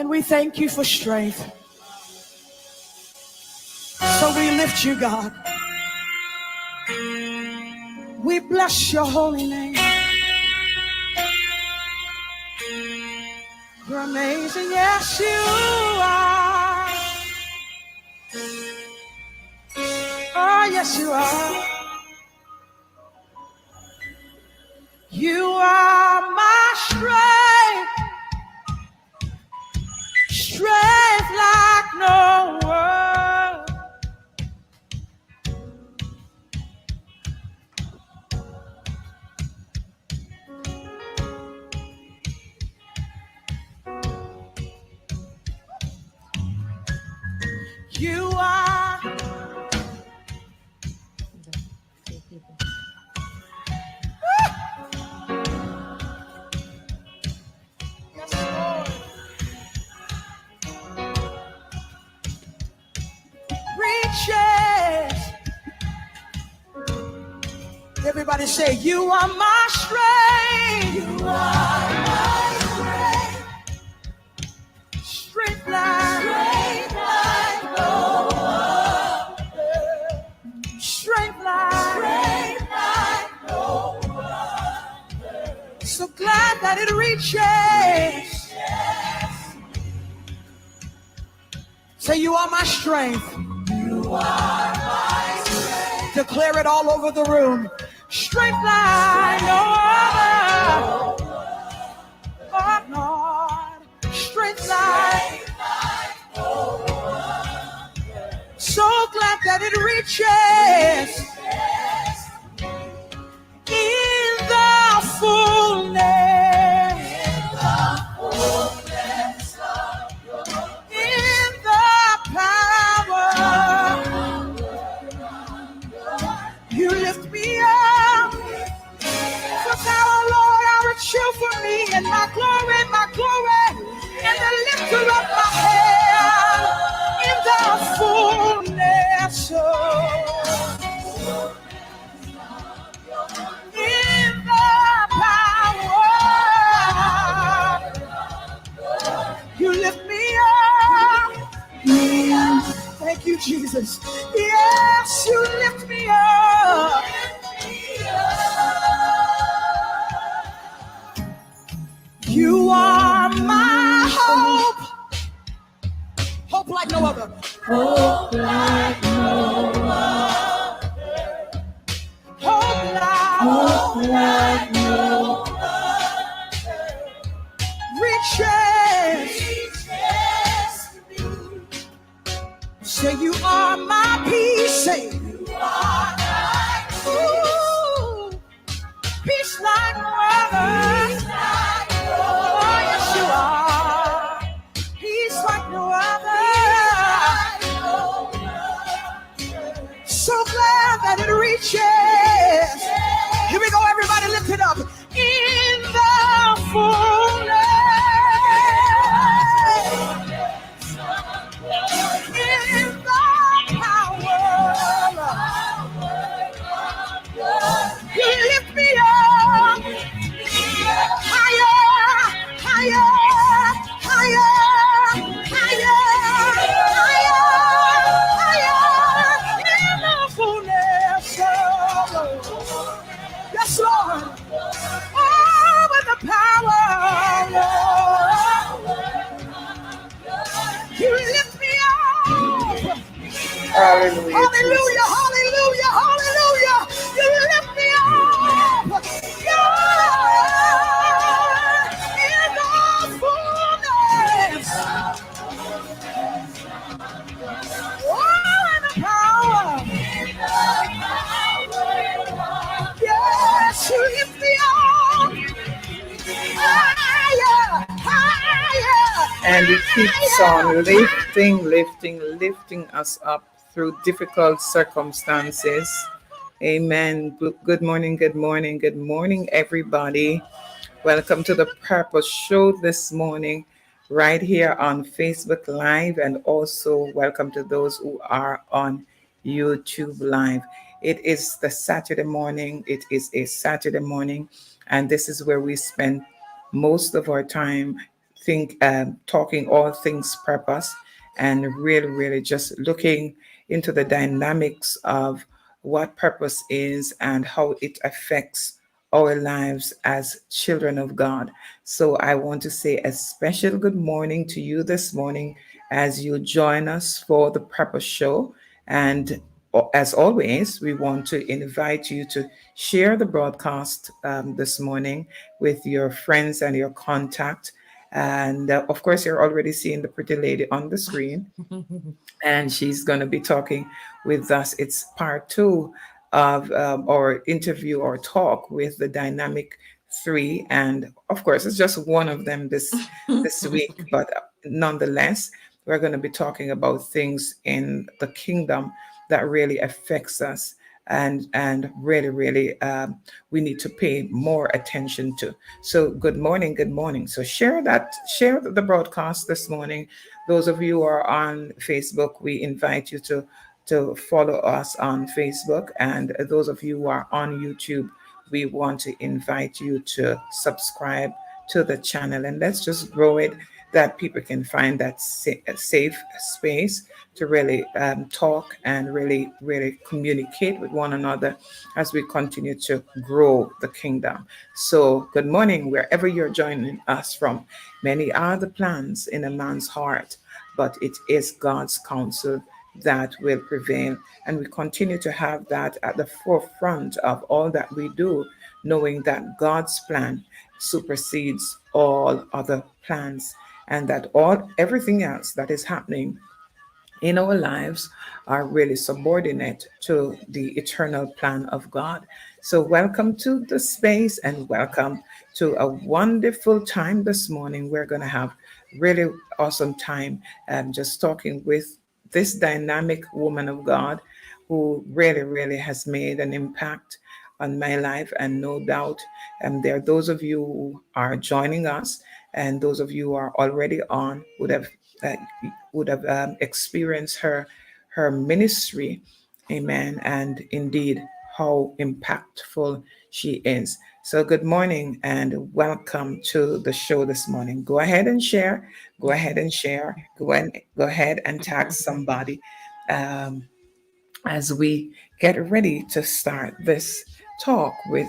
And we thank you for strength. So we lift you, God. We bless your holy name. You're amazing, yes you are. Oh, yes you are. You are my strength, strength like no one. You are. Yes, Lord. Reaches. Everybody say, you are my strength. You are my strength. Strength like no other. Strength like no other. So glad that it reaches. Say, you are my strength. You are my strength. Declare it all over the room. Strength like no other. Oh, Lord. Strength like no other. So glad that it reaches in the fullness. In the power. You lift me up. For power, Lord, are a shield for me, and my glory, and the lifter of my head in the fullness in the power. You lift me up. Thank you, Jesus. Yes, you lift me up. You are my hope. Hope like no other. Hope like no other. Hope like no other. Reaches. Say you are my peace. Say you are my peace. Peace like no other. Oh, yes you are. Peace like no other. So glad that it reaches. Here we go, everybody, lift it up. In the fullness. In the power. You lift me up. Higher, higher, higher, higher, higher, higher. In the fullness. Yes, Lord. Oh, with the power, Lord. You lift me up. Hallelujah. Hallelujah, hallelujah, hallelujah. You lift me up. God, in the fullness. Oh, in the power. Yes, you lift me up. Higher, higher. And it keeps on lifting us up through difficult circumstances. Amen. Good morning, everybody. Welcome to the Purpose Show this morning, right here on Facebook Live, and also welcome to those who are on YouTube Live. It is a Saturday morning, and this is where we spend most of our time talking all things purpose, and really, really just looking into the dynamics of what purpose is and how it affects our lives as children of God. So I want to say a special good morning to you this morning as you join us for the Purpose Show. And as always, we want to invite you to share the broadcast this morning with your friends and your contact. And of course, you're already seeing the pretty lady on the screen, and she's going to be talking with us. It's part two of our interview or talk with the Dynamic Three, and of course, it's just one of them this week. But nonetheless, we're going to be talking about things in the kingdom that really affects us. And really, really, we need to pay more attention to. So, good morning, good morning. So, share the broadcast this morning. Those of you who are on Facebook, we invite you to follow us on Facebook. And those of you who are on YouTube, we want to invite you to subscribe to the channel, and let's just grow it that people can find that safe space to really talk and really, really communicate with one another as we continue to grow the kingdom. So, good morning, wherever you're joining us from. Many are the plans in a man's heart, but it is God's counsel that will prevail. And we continue to have that at the forefront of all that we do, knowing that God's plan supersedes all other plans, and that all everything else that is happening in our lives are really subordinate to the eternal plan of God. So, welcome to the space and welcome to a wonderful time this morning. We're going to have really awesome time just talking with this dynamic woman of God who really, really has made an impact on my life. And no doubt, there are those of you who are joining us, and those of you who are already on uh, would have experienced her ministry. Amen. And indeed, how impactful she is. So, good morning and welcome to the show this morning. Go ahead and share. Go ahead and share. Go ahead and tag somebody. Um, as we get ready to start this talk with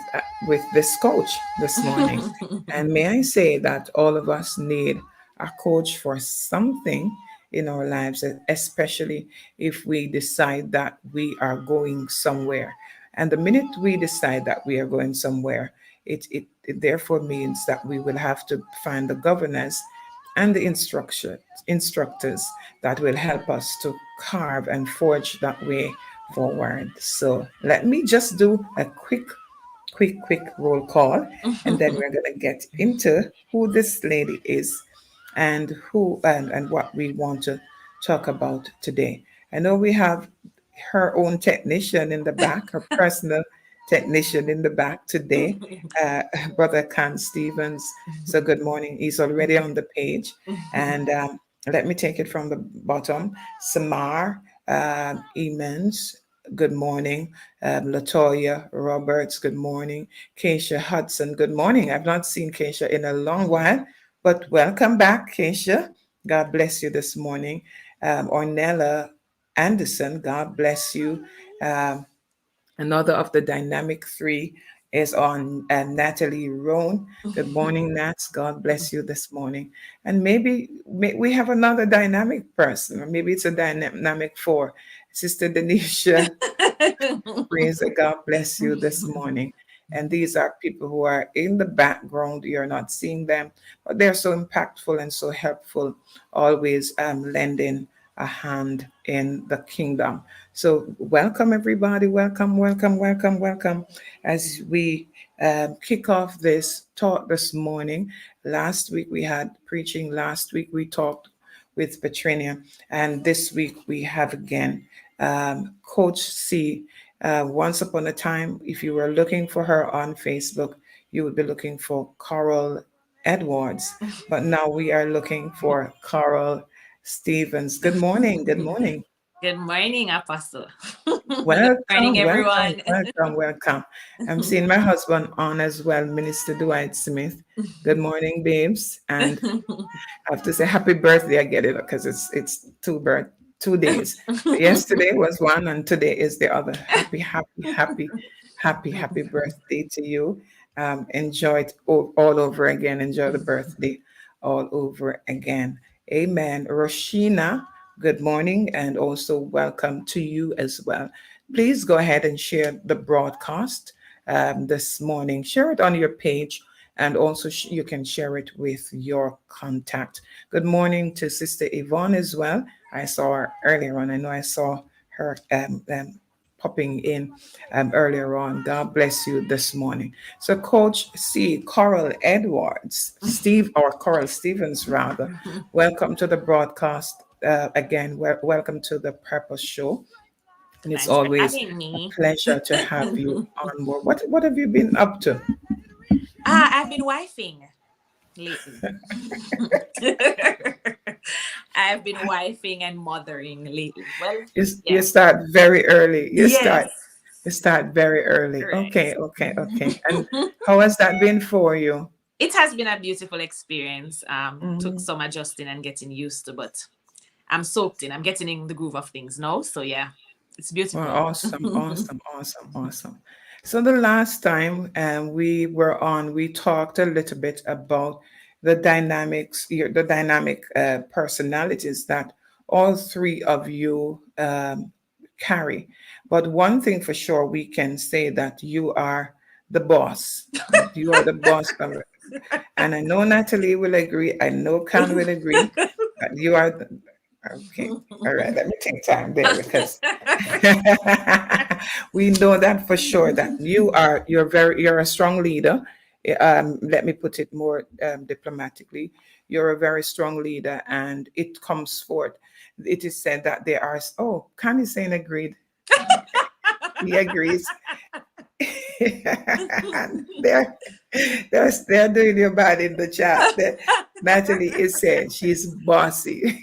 this coach this morning. And may I say that all of us need a coach for something in our lives, especially if we decide that we are going somewhere. And the minute we decide that we are going somewhere, it therefore means that we will have to find the governors and the instructors that will help us to carve and forge that way forward. So let me just do a quick roll call, and then we're gonna get into who this lady is and and what we want to talk about today. I know we have her own technician in the back, her personal technician in the back today, uh, Brother Can Stevens. So good morning. He's already on the page. And let me take it from the bottom. Samar Emens, good morning. Latoya Roberts, good morning. Keisha Hudson, good morning. I've not seen Keisha in a long while, but welcome back, Keisha. God bless you this morning. Ornella Anderson, God bless you. Um, Another of the dynamic three is on Natalie Roan. Good morning, Nats. God bless you this morning. And we have another dynamic person, or maybe it's a dynamic four. Sister Denisha, praise the God bless you this morning. And these are people who are in the background. You're not seeing them, but they're so impactful and so helpful, always lending a hand in the kingdom. So, welcome, everybody. Welcome, welcome, welcome, welcome. As we kick off this talk this morning, last week we had preaching, last week we talked with Petrina, and this week we have again Coach C. Once upon a time, if you were looking for her on Facebook, you would be looking for Coral Edwards. But now we are looking for Coral Stevens. Good morning. Good morning. Good morning, Apostle. Good morning, Welcome, welcome, everyone. welcome, welcome. I'm seeing my husband on as well, Minister Dwight Smith. Good morning, babes. And I have to say happy birthday. I get it because it's 2 days. Yesterday was one, and today is the other. Happy birthday to you. Enjoy it all over again. Enjoy the birthday all over again. Amen. Roshina, good morning, and also welcome to you as well. Please go ahead and share the broadcast this morning. Share it on your page, and also you can share it with your contact. Good morning to Sister Yvonne as well. I saw her earlier on. I know I saw her popping in earlier on. God bless you this morning. So, Coach C, Coral Edwards, Steve, or Coral Stevens rather, welcome to the broadcast. Again, welcome to the Purpose Show. And it's Thanks for always having a me. pleasure to have you on board. What have you been up to? I've been wifing lately. I've been wifing and mothering lately. Well, You yeah. start very early. Yes. You start very early. Right. Okay. And how has that been for you? It has been a beautiful experience. Took Mhm. some adjusting and getting used to, but I'm soaked in. I'm getting in the groove of things now. So yeah, it's Well, beautiful. awesome. So the last time we were on, we talked a little bit about the dynamic personalities that all three of you carry. But one thing for sure, we can say that you are the boss. You are the boss of it. And I know Natalie will agree. I know Khan will agree. That you are okay. All right. Let me take time there because we know that for sure that you're a strong leader. Let me put it more diplomatically. You're a very strong leader, and it comes forth. It is said that there are. Oh, Khan is saying agreed. He agrees. they're, they're doing you bad in the chat. Natalie is saying she's bossy.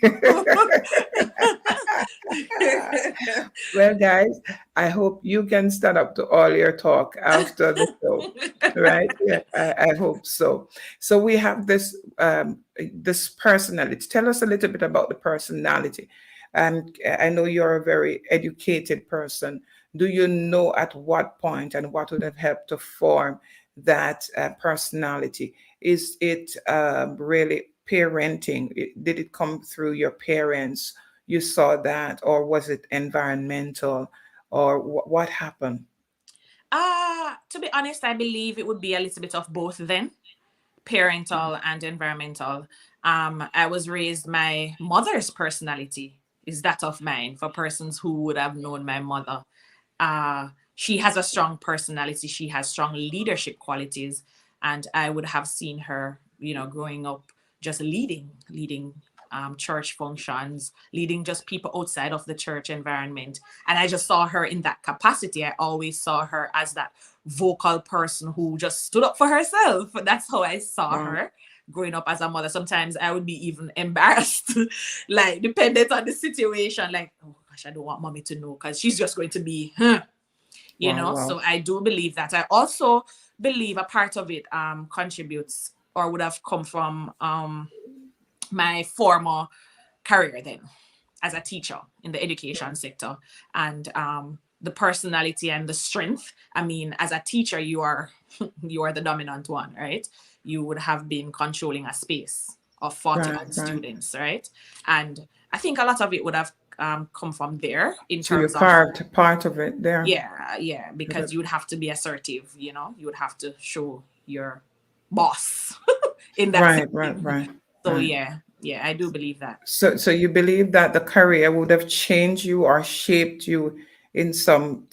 Well, guys, I hope you can stand up to all your talk after the show, right? Yeah, I hope so. So we have this personality. Tell us a little bit about the personality. And I know you're a very educated person. Do you know at what point and what would have helped to form that personality? Is it really parenting? Did it come through your parents? You saw that, or was it environmental, or what happened? To be honest, I believe it would be a little bit of both then, parental and environmental. I was raised, my mother's personality is that of mine. For persons who would have known my mother, she has a strong personality. She has strong leadership qualities, and I would have seen her, growing up, just leading church functions, leading just people outside of the church environment. And I just saw her in that capacity. I always saw her as that vocal person who just stood up for herself. That's how I saw Wow. her growing up as a mother. Sometimes I would be even embarrassed, like dependent on the situation, like, oh gosh, I don't want mommy to know because she's just going to be, Wow. So I do believe that. I also believe a part of it contributes or would have come from my former career then as a teacher in the education sector, and the personality and the strength. I mean, as a teacher, you are you are the dominant one, right? You would have been controlling a space of 40 Right, odd right. students, right? And I think a lot of it would have come from there in So you terms of, carved part of it there. yeah, yeah, because Good. you would have to be assertive, you would have to show your boss in that Right, setting. So right. yeah, I do believe that. So you believe that the career would have changed you or shaped you in some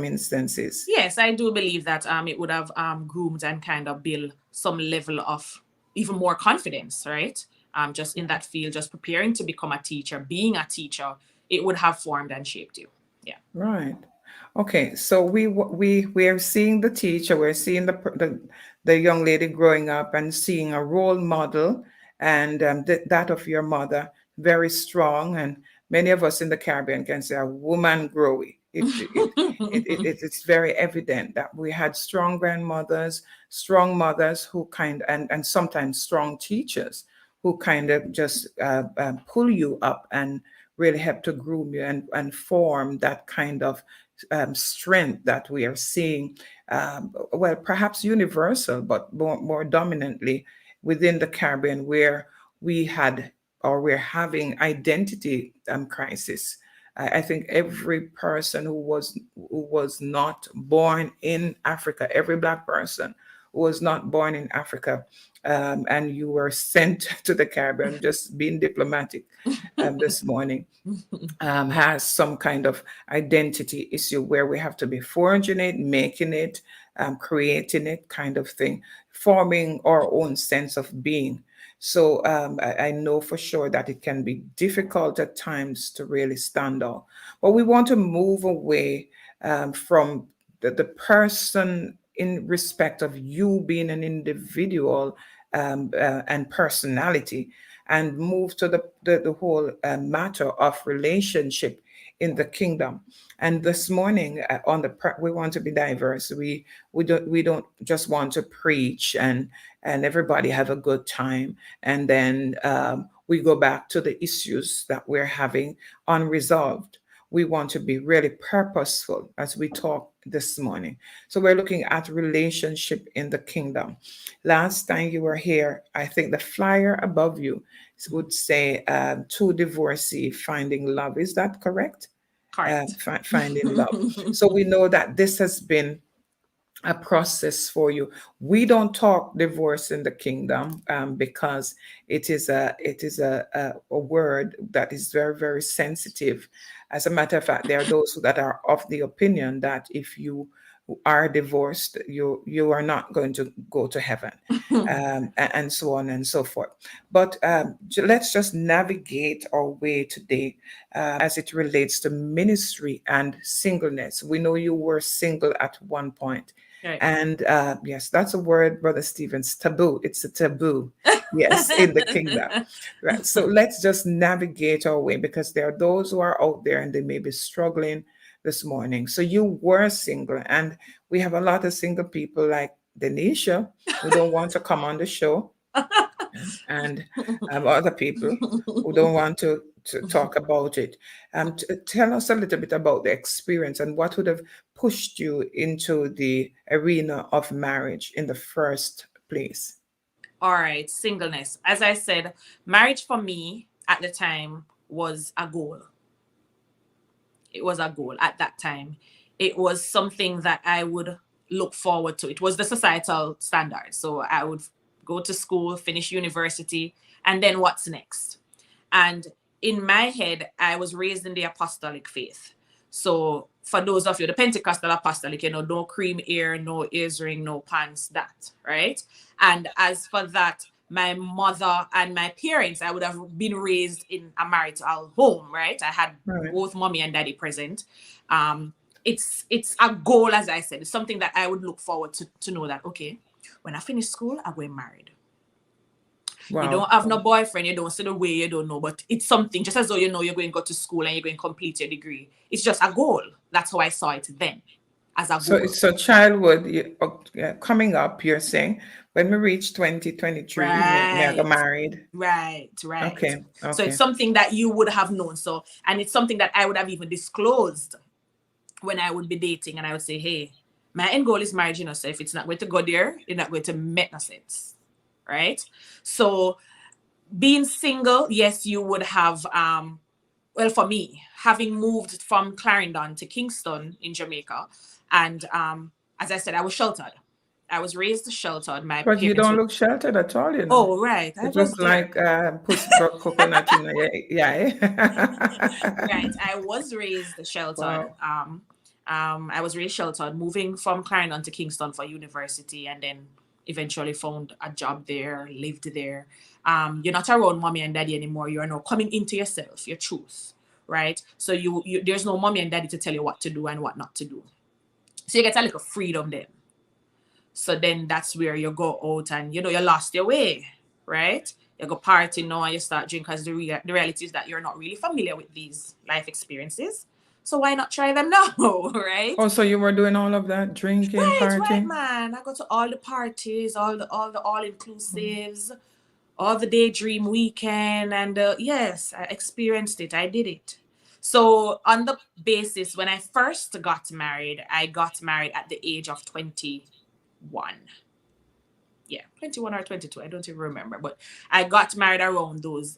instances? Yes, I do believe that it would have groomed and kind of built some level of even more confidence, right? Just in that field, just preparing to become a teacher, being a teacher, it would have formed and shaped you. Yeah. Right. Okay. So we are seeing the teacher, we're seeing the young lady growing up and seeing a role model, and that of your mother, very strong and Many of us in the Caribbean can say a woman growy. It's very evident that we had strong grandmothers, strong mothers who and sometimes strong teachers who kind of just pull you up and really help to groom you and form that kind of strength that we are seeing, well, perhaps universal, but more dominantly within the Caribbean, where we had or we're having identity crisis. I think every person who was not born in Africa, every Black person who was not born in Africa, and you were sent to the Caribbean, just being diplomatic this morning, has some kind of identity issue where we have to be forging it, making it, creating it, kind of thing, forming our own sense of being. So I know for sure that it can be difficult at times to really stand out. But we want to move away from the person in respect of you being an individual and personality, and move to the whole matter of relationship in the kingdom. And this morning we want to be diverse. We don't just want to preach and everybody have a good time, and then we go back to the issues that we're having unresolved. We want to be really purposeful as we talk this morning. So we're looking at relationship in the kingdom. Last time you were here, I think the flyer above you would say two divorcee finding love. Is that correct? Correct. Finding love. So we know that this has been a process for you. We don't talk divorce in the kingdom because it is a word that is very, very sensitive. As a matter of fact, there are those that are of the opinion that if you are divorced, you are not going to go to heaven, and so on and so forth. But let's just navigate our way today as it relates to ministry and singleness. We know you were single at one point. Right. And yes, that's a word, Brother Stevens, taboo. It's a taboo, yes, in the kingdom. Right. So let's just navigate our way, because there are those who are out there and they may be struggling this morning. So you were single, and we have a lot of single people like Denisha who don't want to come on the show, and other people who don't want to talk about it. Tell us a little bit about the experience and what would have pushed you into the arena of marriage in the first place. All right, singleness. As I said, marriage for me at the time was a goal. It was a goal at that time. It was something that I would look forward to. It was the societal standard. So I would go to school, finish university, and then what's next? And in my head, I was raised in the apostolic faith. So for those of you, the Pentecostal apostolic, no cream ear, no ears ring, no pants, that, right? And as for that, my mother and my parents, I would have been raised in a marital home, right? I had both mommy and daddy present. It's a goal, as I said. It's something that I would look forward to know that, okay, when I finish school, I'm going married. Wow. You don't have no boyfriend, you don't see the way, you don't know, but it's something, just as though you know you're going to go to school and you're going to complete your degree. It's just a goal. That's how I saw it then, as a goal. So childhood, coming up, you're saying, when we reach 2023, right, we get married. Right. Okay. So it's something that you would have known. So, and it's something that I would have even disclosed when I would be dating, and I would say, hey, my end goal is marriage, so if it's not going to go there, you're not going to make no sense. Right? So being single, yes, you would have, well, for me, having moved from Clarendon to Kingston in Jamaica, and as I said, I was sheltered. I was raised sheltered. But you don't look sheltered at all, Oh, right. It was like push coconut in the Right. I was raised sheltered. Wow. I was raised sheltered, moving from Clarendon to Kingston for university, and then eventually found a job there, lived there. You're not around mommy and daddy anymore. You are now coming into yourself, your truth, right? So you there's no mommy and daddy to tell you what to do and what not to do. So you get a little freedom then. So then that's where you go out and, you lost your way, right? You go party now and you start drinking, because the reality is that you're not really familiar with these life experiences. So why not try them now, right? Oh, so you were doing all of that, drinking, Right, partying? man. I go to all the parties, all the all-inclusives, all the daydream weekend, and yes, I experienced it. I did it. So on the basis, when I first got married, I got married at the age of 21. Yeah, 21 or 22. I don't even remember, but I got married around those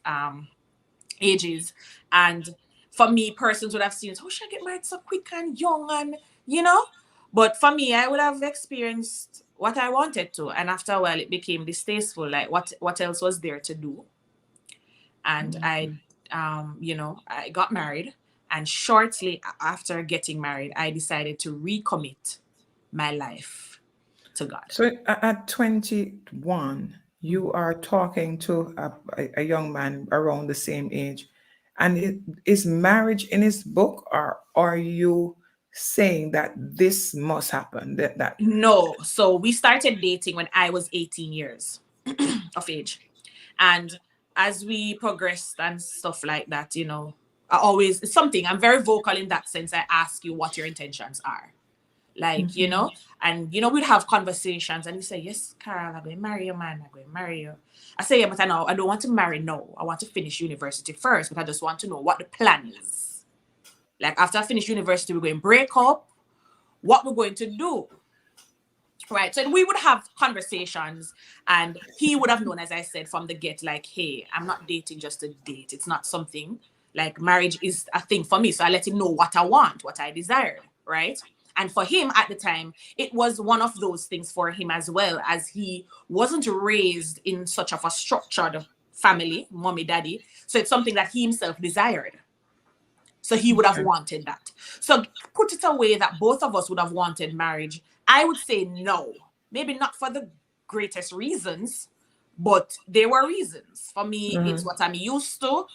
ages. And for me, persons would have seen, oh, should I get married so quick and young, and you know? But for me, I would have experienced what I wanted to. And after a while, it became distasteful. Like, what else was there to do? And I got married. And shortly after getting married, I decided to recommit my life to God. So at 21, you are talking to a young man around the same age. And is marriage in his book, or are you saying that this must happen? That No. So we started dating when I was 18 years of age. And as we progressed and stuff like that, it's something, I'm very vocal in that sense. I ask you what your intentions are. Like, and, we'd have conversations and you say, yes, Carol, I'm going to marry you, man. I'm going to marry you. I say, yeah, but I don't want to marry now. I want to finish university first, but I just want to know what the plan is. Like, after I finish university, we're going to break up. What we're going to do. Right. So we would have conversations, and he would have known, as I said, from the get, like, hey, I'm not dating just to date. It's not something like marriage is a thing for me. So I let him know what I want, what I desired. Right. And for him at the time, it was one of those things for him as well, as he wasn't raised in such of a structured family, mommy, daddy. So it's something that he himself desired. So he would have wanted that. So put it away that both of us would have wanted marriage. I would say no. Maybe not for the greatest reasons, but there were reasons. For me, it's what I'm used to.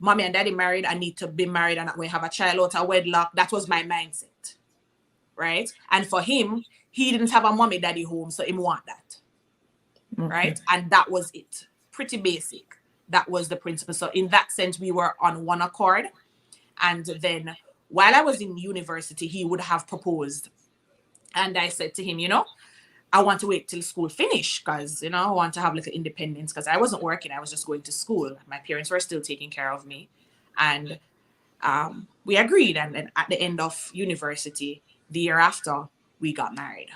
Mommy and daddy married. I need to be married and I'm going to have a child out of wedlock. That was my mindset. Right? And for him, he didn't have a mommy daddy home, so he want that. Right? And that was it. Pretty basic. That was the principle. So in that sense, we were on one accord. And then while I was in university, he would have proposed. And I said to him, I want to wait till school finish because, I want to have like independence because I wasn't working. I was just going to school. My parents were still taking care of me. And we agreed. And then at the end of university, the year after, we got married.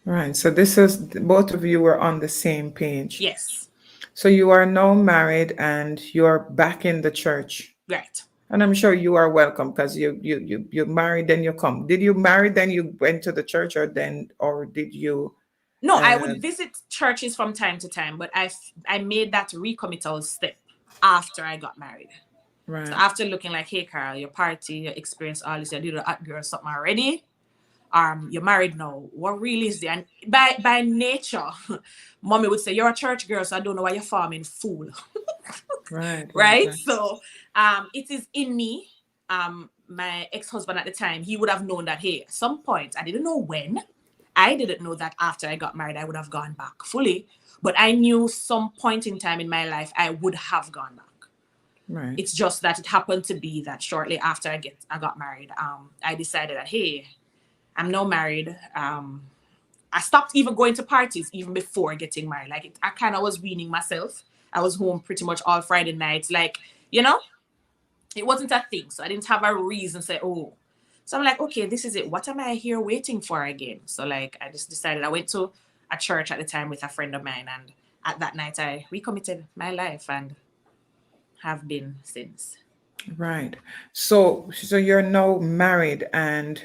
Right. So this is, both of you were on the same page. Yes. So you are now married and you're back in the church. Right. And I'm sure you are welcome because you married, then you come. Did you marry, then you went to the church, or did you? No, I would visit churches from time to time, but I made that recommittal step after I got married. Right. So after looking like, hey, Carol, your party, your experience, all this, you did a hot girl something already. You're married now. What really is there? And by nature, mommy would say, you're a church girl, so I don't know why you're farming fool. Right. Right. So it is in me. My ex-husband at the time, he would have known that, hey, at some point, I didn't know when. I didn't know that after I got married, I would have gone back fully. But I knew some point in time in my life, I would have gone back. Right. It's just that it happened to be that shortly after I got married, I decided that, hey, I'm now married. I stopped even going to parties even before getting married. Like I kind of was weaning myself. I was home pretty much all Friday nights. Like, it wasn't a thing. So I didn't have a reason to say, oh. So I'm like, okay, this is it. What am I here waiting for again? So like, I just decided, I went to a church at the time with a friend of mine. And at that night, I recommitted my life and have been since. Right. So you're now married and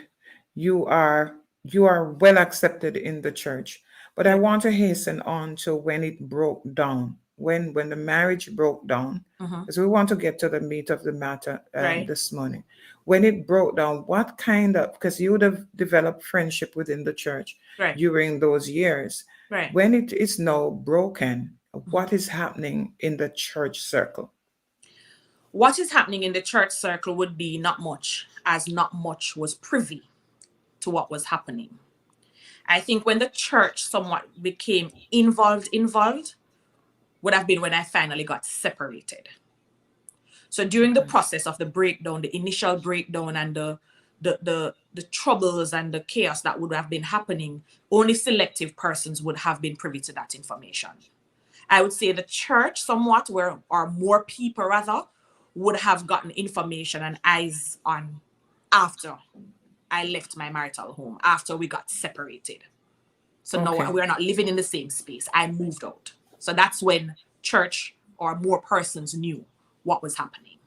you are well accepted in the church. But I want to hasten on to when it broke down, when the marriage broke down, because we want to get to the meat of the matter this morning. When it broke down, what kind of, because you would have developed friendship within the church during those years. Right. When it is now broken, what is happening in the church circle? What is happening in the church circle would be not much, as not much was privy to what was happening. I think when the church somewhat became involved, would have been when I finally got separated. So during the process of the breakdown, the initial breakdown, and the troubles and the chaos that would have been happening, only selective persons would have been privy to that information. I would say the church somewhat, where, or more people rather, would have gotten information and eyes on after I left my marital home, after we got separated. So Okay. now we're not living in the same space. I moved out. So that's when church or more persons knew what was happening.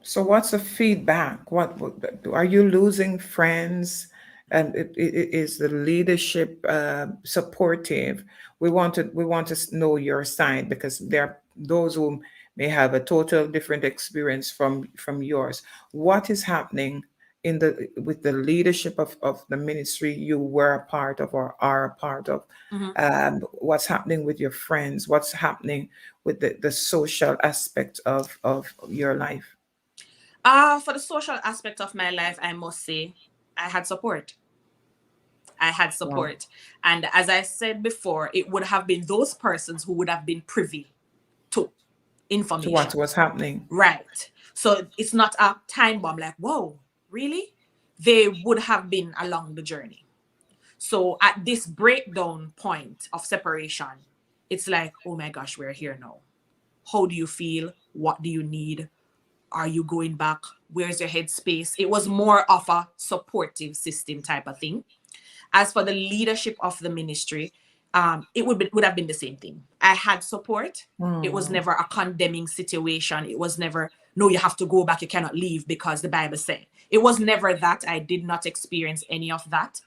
So what's the feedback? What are you losing friends? And is the leadership supportive? We want to know your side, because there are those who may have a total different experience from yours. What is happening in the with the leadership of the ministry you were a part of or are a part of? Mhm. What's happening with your friends? What's happening with the social aspect of your life? For the social aspect of my life, I must say I had support. I had Wow. support. And as I said before, it would have been those persons who would have been privy to To what information. was happening. Right. So it's not a time bomb like, whoa, really? They would have been along the journey. So at this breakdown point of separation, it's like, oh my gosh, we're here now. How do you feel? What do you need? Are you going back? Where's your headspace? It was more of a supportive system type of thing. As for the leadership of the ministry, it would have been the same thing. I had support. It was Mm. never a condemning situation. It was never, no, you have to go back, you cannot leave because the Bible said. It was never that. I did not experience any of that.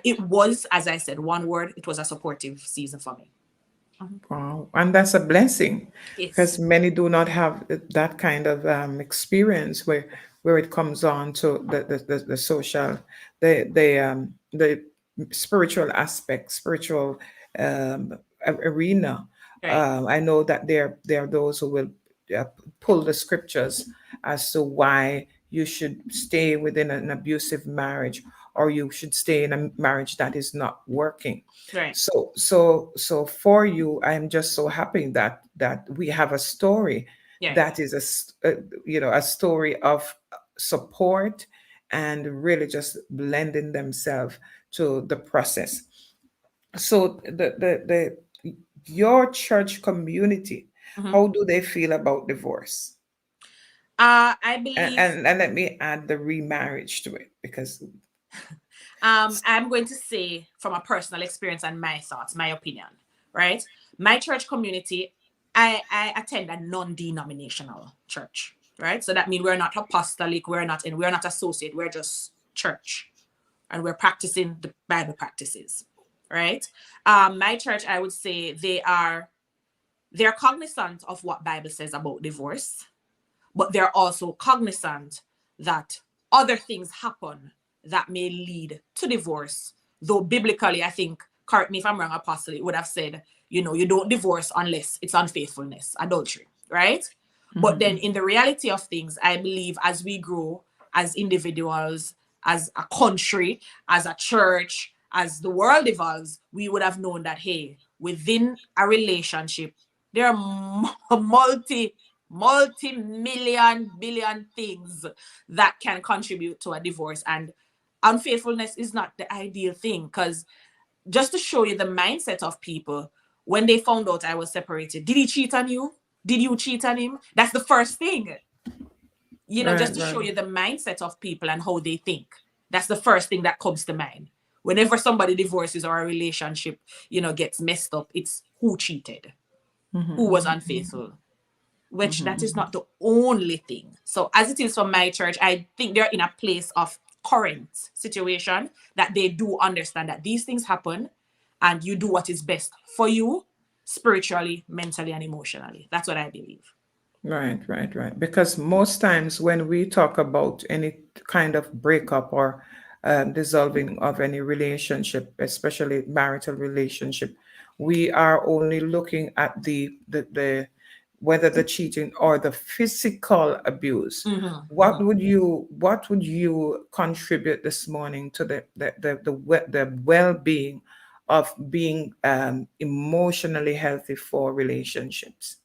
It was, as I said, one word, it was a supportive season for me. Wow. And that's a blessing, because Yes. many do not have that kind of experience where it comes on to the social, the spiritual aspect, spiritual arena. Right. I know that there are those who will uh, pull the scriptures as to why you should stay within an abusive marriage, or you should stay in a marriage that is not working. Right. So for you, I'm just so happy that we have a story Yeah. that is a story of support and really just blending themselves to the process. So the your church community, Mhm. how do they feel about divorce? I And, believe and and let me add the remarriage to it, because I'm going to say from a personal experience and my thoughts, my opinion, right? My church community, I attend a non-denominational church, right? So that means we're not apostolic, we're not associate, we're just church, and we're practicing the Bible practices, right? My church, I would say they're cognizant of what Bible says about divorce, but they're also cognizant that other things happen that may lead to divorce. Though biblically, I think, correct me if I'm wrong, Apostle, it would have said, you don't divorce unless it's unfaithfulness, adultery, right? But then in the reality of things, I believe as we grow as individuals, as a country, as a church, as the world evolves, we would have known that, hey, within a relationship, there are multi-million billion things that can contribute to a divorce. And unfaithfulness is not the ideal thing, because just to show you the mindset of people, when they found out I was separated, did he cheat on you? Did you cheat on him? That's the first thing. right, Just to show right. you the mindset of people and how they think. That's the first thing that comes to mind. Whenever somebody divorces or a relationship, gets messed up, it's who cheated, who was unfaithful, which that is not the only thing. So as it is for my church, I think they're in a place of current situation that they do understand that these things happen, and you do what is best for you spiritually, mentally, and emotionally. That's what I believe. Right, right, right. Because most times when we talk about any kind of breakup or dissolving of any relationship, especially marital relationship, we are only looking at the whether the cheating or the physical abuse. Mm-hmm, What mm-hmm. would you contribute this morning to the well-being of being emotionally healthy for relationships,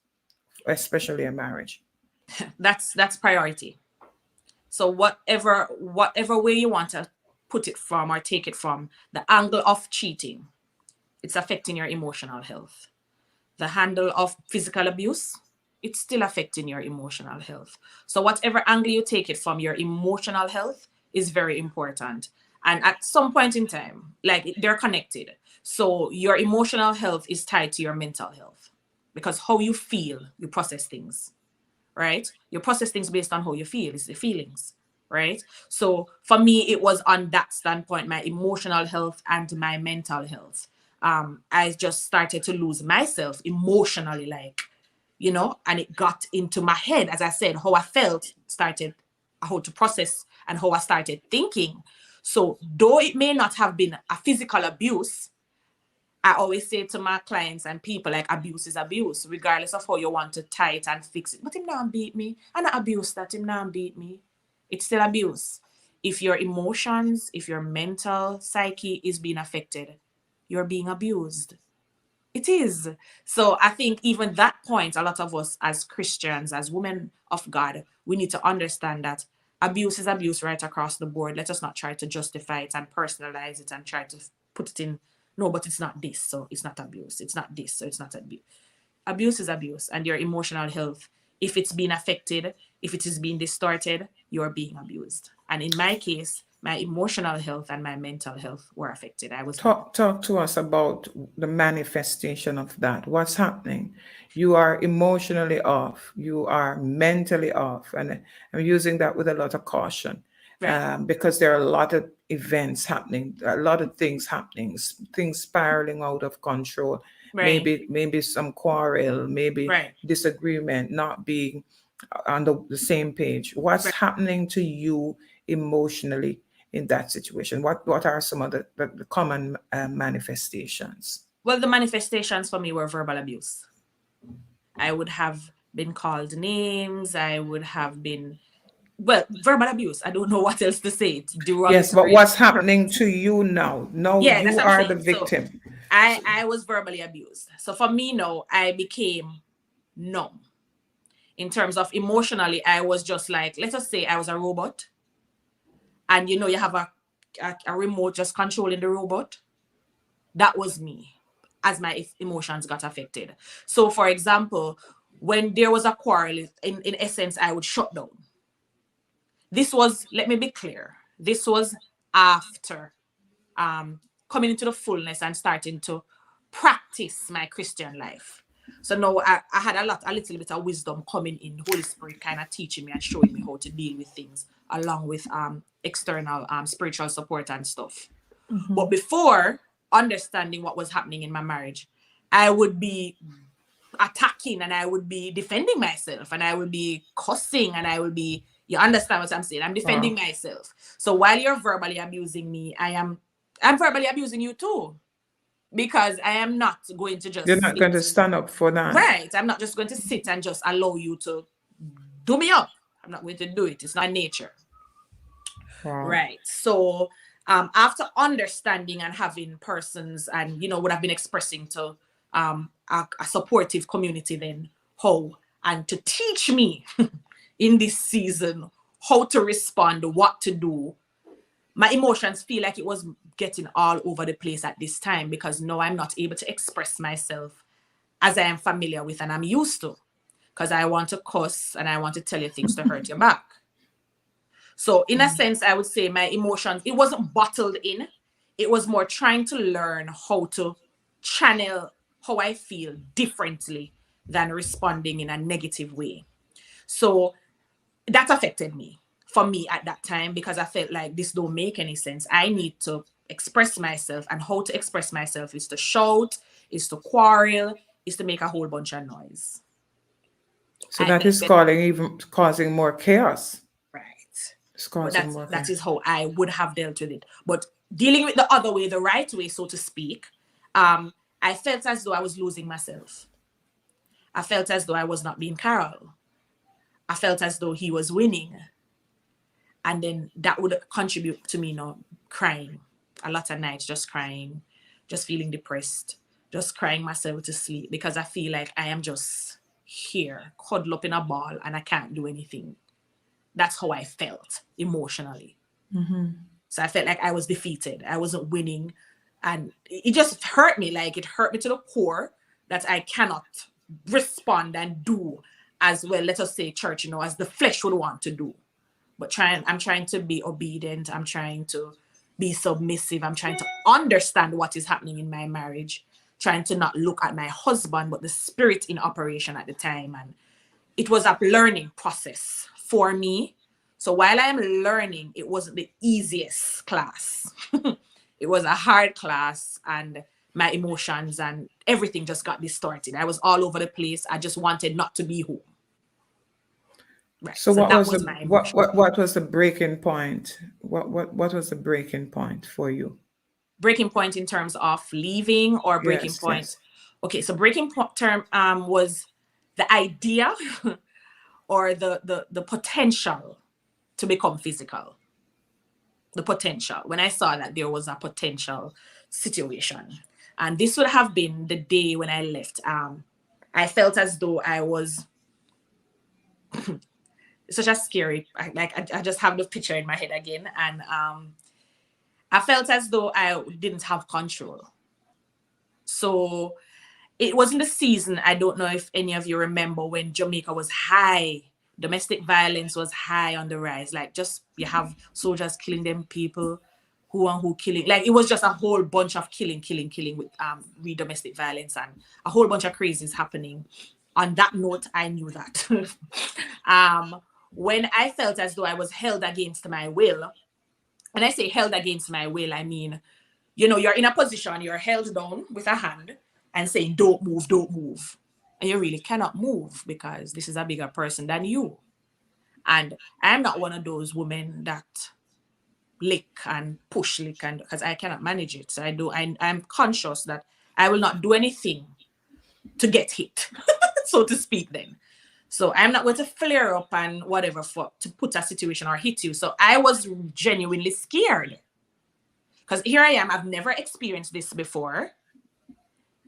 especially a marriage? That's priority. So whatever way you want to put it from or take it from, the angle of cheating, it's affecting your emotional health. The handle of physical abuse, it's still affecting your emotional health. So whatever angle you take it from, your emotional health is very important. And at some point in time, like they're connected. So your emotional health is tied to your mental health, because how you feel, you process things, right? You process things based on how you feel. It's the feelings, right? So for me, it was on that standpoint, my emotional health and my mental health. I just started to lose myself emotionally, like, and it got into my head. As I said, how I felt started, how to process and how I started thinking. So though it may not have been a physical abuse, I always say to my clients and people, like, abuse is abuse, regardless of how you want to tie it and fix it. But him not beat me. And I abuse that, him not beat me. It's still abuse. If your emotions, if your mental psyche is being affected, you're being abused. It is. So I think even that point, a lot of us as Christians, as women of God, we need to understand that abuse is abuse right across the board. Let us not try to justify it and personalize it and try to put it in, no, but it's not this, so it's not abuse. It's not this, so it's not abuse. Abuse is abuse, and your emotional health, if it's being affected, if it is being distorted, you're being abused. And in my case, my emotional health and my mental health were affected. I was Talk to us about the manifestation of that. What's happening? You are emotionally off. You are mentally off, and I'm using that with a lot of caution, right, because there are a lot of events happening, a lot of things happening, things spiraling out of control. right, Maybe some quarrel, maybe right, disagreement, not being on the same page. What's right. happening to you emotionally in that situation? What are some of the common manifestations? Well, the manifestations for me were verbal abuse. I would have been called names. I would have been, well, verbal abuse. I don't know what else to say. Yes, but Derogatory. what's happening to you now? Now Yeah, that's you what I'm are the saying. So victim. I was verbally abused. So for me now, I became numb. In terms of emotionally, I was just like, let us say I was a robot. And you have a remote just controlling the robot. That was me as my emotions got affected. So for example, when there was a quarrel, in essence, I would shut down. This was, let me be clear, this was after coming into the fullness and starting to practice my Christian life. So now I had a little bit of wisdom coming in, the Holy Spirit kind of teaching me and showing me how to deal with things, along with external spiritual support and stuff. But before understanding what was happening in my marriage, I would be attacking and I would be defending myself and I would be cussing and I would be, you understand what I'm saying? I'm defending myself. So while you're verbally abusing me, I'm verbally abusing you too. Because I am not going to just You're not going to stand up for that. Right. I'm not just going to sit and just allow you to do me up. I'm not going to do it. It's not nature. Wow. Right. So after understanding and having persons and would have been expressing to a supportive community then how, and to teach me in this season how to respond, what to do, my emotions feel like it was getting all over the place at this time, because now I'm not able to express myself as I am familiar with and I'm used to, because I want to cuss and I want to tell you things to hurt your back. So in a sense, I would say my emotions, it wasn't bottled in. It was more trying to learn how to channel how I feel differently than responding in a negative way. So that affected me, for me at that time, because I felt like this don't make any sense. I need to express myself, and how to express myself is to shout, is to quarrel, is to make a whole bunch of noise. So that is causing more chaos. Right. It's But causing more that chaos. is how I would have dealt with it. But dealing with the other way, the right way, so to speak, I felt as though I was losing myself. I felt as though I was not being Carol. I felt as though he was winning. And then that would contribute to me crying. A lot of nights just crying, just feeling depressed, just crying myself to sleep because I feel like I am just here, cuddled up in a ball, and I can't do anything. That's how I felt emotionally. So I felt like I was defeated. I wasn't winning. And it just hurt me. Like, it hurt me to the core that I cannot respond and do as well, let us say, church, as the flesh would want to do. But I'm trying to be obedient. I'm trying to be submissive. I'm trying to understand what is happening in my marriage, trying to not look at my husband, but the spirit in operation at the time. And it was a learning process for me. So while I'm learning, it wasn't the easiest class. It was a hard class, and my emotions and everything just got distorted. I was all over the place. I just wanted not to be home. Right. So what was the breaking point? What was the breaking point for you? Breaking point in terms of leaving, or breaking point? Yes. Okay, so breaking point term was the idea or the potential to become physical. The potential. When I saw that there was a potential situation, and this would have been the day when I left. I felt as though I was such a scary. I just have the picture in my head again, and I felt as though I didn't have control. So it wasn't the season. I don't know if any of you remember when Jamaica was high. Domestic violence was high on the rise. Like, just you have soldiers killing them people, who killing. Like, it was just a whole bunch of killing with domestic violence, and a whole bunch of crazies happening. On that note, I knew that. When I felt as though I was held against my will, and I say held against my will, I mean, you're in a position, you're held down with a hand and saying, don't move, don't move. And you really cannot move because this is a bigger person than you. And I'm not one of those women that lick and push, and because I cannot manage it. So I'm conscious that I will not do anything to get hit, so to speak then. So I'm not going to flare up and whatever to put a situation or hit you. So I was genuinely scared. Because here I am, I've never experienced this before.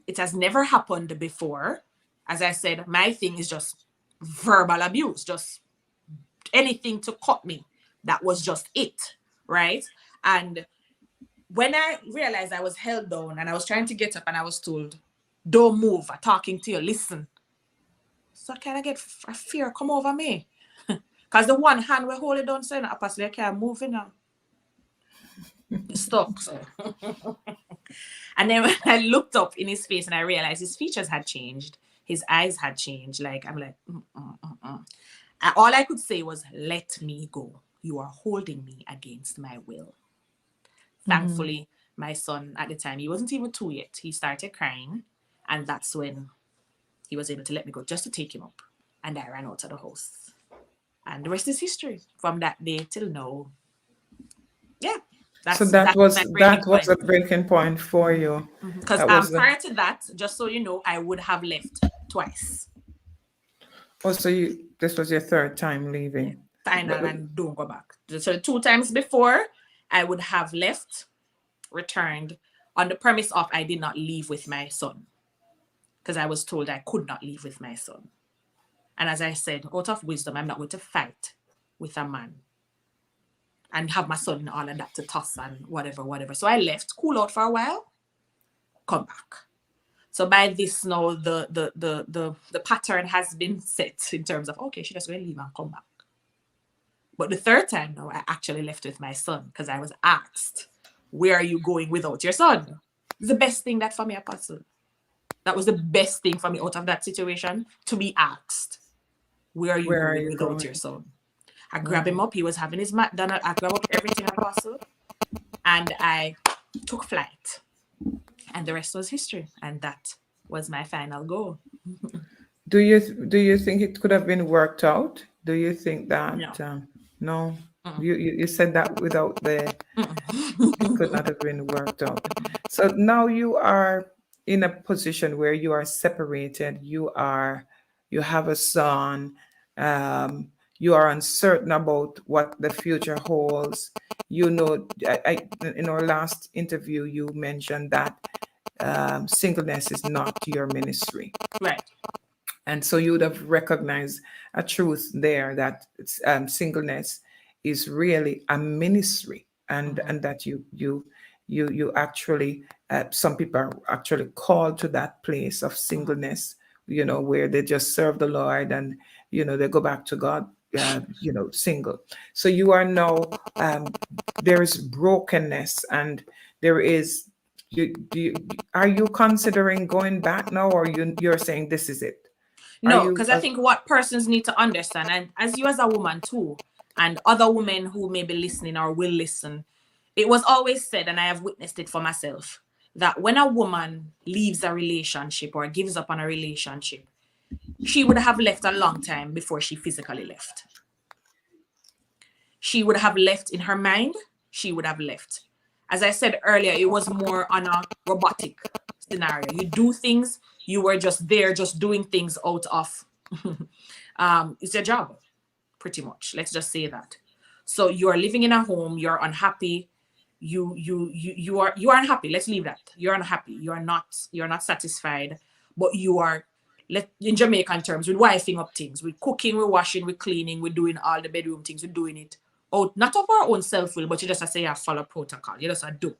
It has never happened before. As I said, my thing is just verbal abuse, just anything to cut me. That was just it, right? And when I realized I was held down and I was trying to get up and I was told, don't move, I'm talking to you, listen. So can I get a fear come over me? Because the one hand we hold it down, saying, I can't move it now. Stuck. So. And then when I looked up in his face and I realized his features had changed, his eyes had changed. Like, I'm like, all I could say was, let me go. You are holding me against my will. Thankfully, my son at the time, he wasn't even 2 yet. He started crying. And that's when he was able to let me go, just to take him up. And I ran out of the house. And the rest is history. From that day till now. Yeah. So that was a breaking point for you. Because prior to that, just so you know, I would have left twice. Oh, so this was your third time leaving? Yeah. Final and don't go back. So 2 times before, I would have left, returned, on the premise of I did not leave with my son. Because I was told I could not leave with my son. And as I said, out of wisdom, I'm not going to fight with a man and have my son and all of that to toss and whatever. So I left, cool out for a while, come back. So by this now, the pattern has been set in terms of, okay, she's just going to leave and come back. But the third time now, I actually left with my son because I was asked, where are you going without your son? It's the best thing that for me, Apostle. That was the best thing for me out of that situation, to be asked, where are you going without your son? I grabbed him up. He was having his McDonald's. I grabbed up everything, Apostle, and I took flight. And the rest was history. And that was my final goal. Do you think it could have been worked out? Do you think that? No. You said that without it could not have been worked out. So now you are in a position where you are separated. You have a son. You are uncertain about what the future holds. In our last interview, you mentioned that singleness is not your ministry. Right. And so you would have recognized a truth there that singleness is really a ministry, and that you actually some people are actually called to that place of singleness, where they just serve the Lord, and they go back to God, single. So you are now, there is brokenness, and there is, are you considering going back now, or you're saying this is it? Are No, you because I think what persons need to understand, and as you as a woman too, and other women who may be listening or will listen, it was always said, and I have witnessed it for myself, that when a woman leaves a relationship or gives up on a relationship, she would have left a long time before she physically left. She would have left in her mind. She would have left. As I said earlier, it was more on a robotic scenario. You do things, you were just there, just doing things out of, it's your job, pretty much. Let's just say that. So you are living in a home, you're unhappy, you are unhappy. Let's leave that. You're unhappy. You're not satisfied, but you are, in Jamaican terms, we're wifing up things. We're cooking, we're washing, we're cleaning, we're doing all the bedroom things, we're doing it out, not of our own self-will, but you just say you follow protocol. You just do.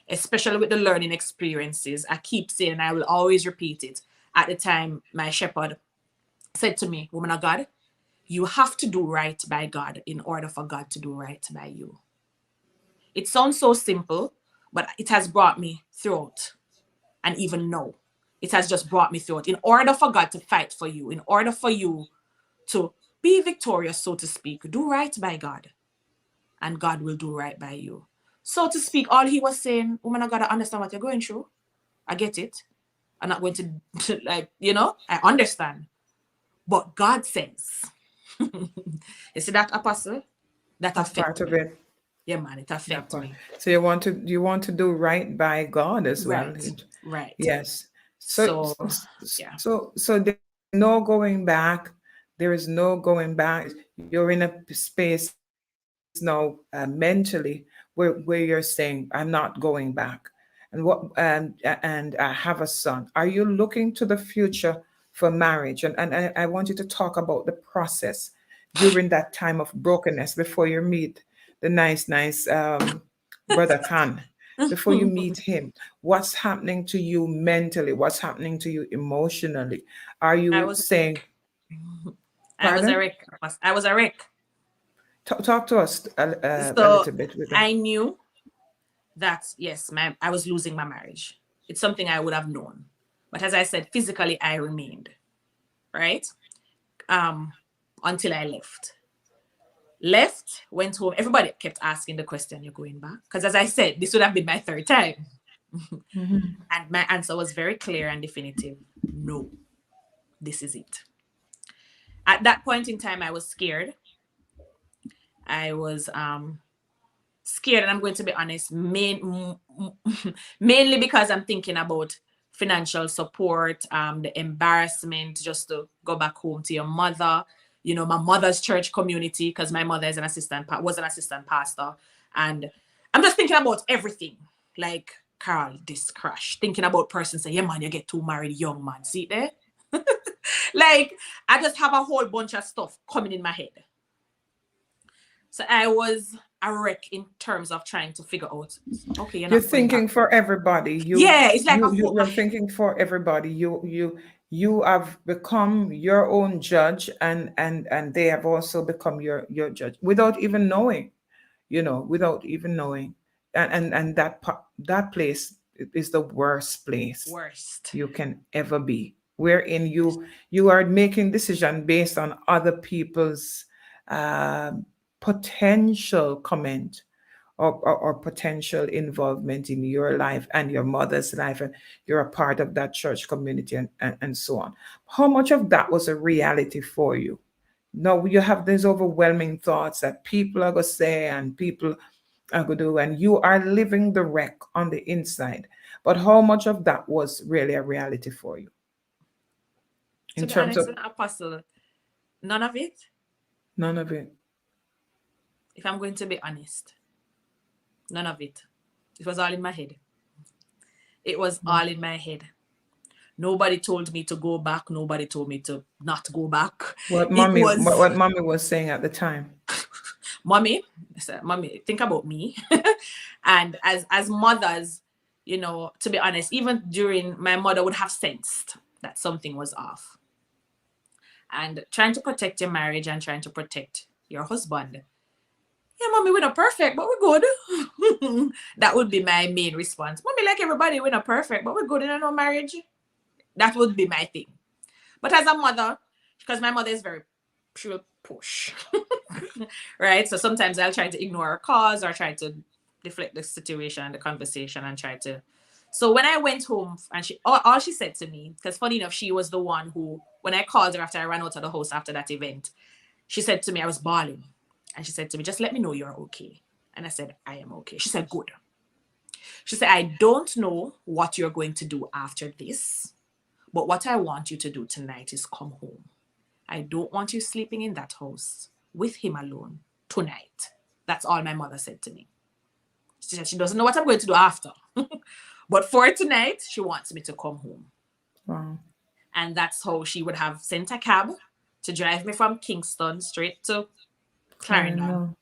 Especially with the learning experiences. I keep saying, and I will always repeat it. At the time, my shepherd said to me, woman of God, you have to do right by God in order for God to do right by you. It sounds so simple, but it has brought me through it. And even now, it has just brought me through it. In order for God to fight for you, in order for you to be victorious, so to speak, do right by God, and God will do right by you. So to speak, all he was saying, woman, I gotta understand what you're going through. I get it. I'm not going to I understand. But God says, you see that, Apostle? That affects part of it. Yeah, man, it affects me. So you want to do right by God as well. Right. Yes. So there's no going back. There is no going back. You're in a space now, mentally, where you're saying, I'm not going back. And I have a son. Are you looking to the future for marriage? And I want you to talk about the process during that time of brokenness before you meet the nice brother Khan. Before you meet him, what's happening to you mentally? What's happening to you emotionally? Are you saying? I was a wreck. Talk to us a little bit with that. I knew that, yes, I was losing my marriage. It's something I would have known. But as I said, physically, I remained, right? Until I left, went home. Everybody kept asking the question, you're going back? Because as I said, this would have been my third time. Mm-hmm. And my answer was very clear and definitive. No, this is it. At that point in time, I was scared. I was scared, and I'm going to be honest, mainly because I'm thinking about financial support, the embarrassment just to go back home to your mother, my mother's church community, because my mother was an assistant pastor. And I'm just thinking about everything. Like, Carol, this crash. Thinking about person say, yeah, man, you get too married young, man. See there? Like, I just have a whole bunch of stuff coming in my head. So I was a wreck in terms of trying to figure out, okay, you're thinking for everybody. It's like you're thinking for everybody. You have become your own judge, and they have also become your judge without even knowing, and that place is the worst place you can ever be, wherein you are making decision based on other people's potential comment or potential involvement in your life and your mother's life, and you're a part of that church community and so on. How much of that was a reality for you? No, you have these overwhelming thoughts that people are going to say and people are going to do, and you are living the wreck on the inside. But how much of that was really a reality for you? In terms of Apostle, none of it. None of it. If I'm going to be honest, none of it. It was all in my head. It was all in my head. Nobody told me to go back. Nobody told me to not go back. What It mommy, was what mommy was saying at the time? mommy. I said, mommy, think about me. And as mothers, you know, to be honest, even during my mother would have sensed that something was off. And trying to protect your marriage and trying to protect your husband. Yeah, mommy, we're not perfect, but we're good. That would be my main response. Mommy, like everybody, we're not perfect, but we're good in our marriage. That would be my thing. But as a mother, because my mother is she will push. Right? So sometimes I'll try to ignore her calls or try to deflect the situation, the conversation, and try to. So when I went home and all she said to me, because funny enough, she was the one who, when I called her after I ran out of the house after that event, she said to me, I was bawling. And she said to me, just let me know you're okay. And I said, I am okay. She said, good. She said, I don't know what you're going to do after this, but what I want you to do tonight is come home. I don't want you sleeping in that house with him alone tonight. That's all my mother said to me. She said she doesn't know what I'm going to do after. But for tonight, she wants me to come home. Wow. And that's how she would have sent a cab to drive me from Kingston straight to Clarendon.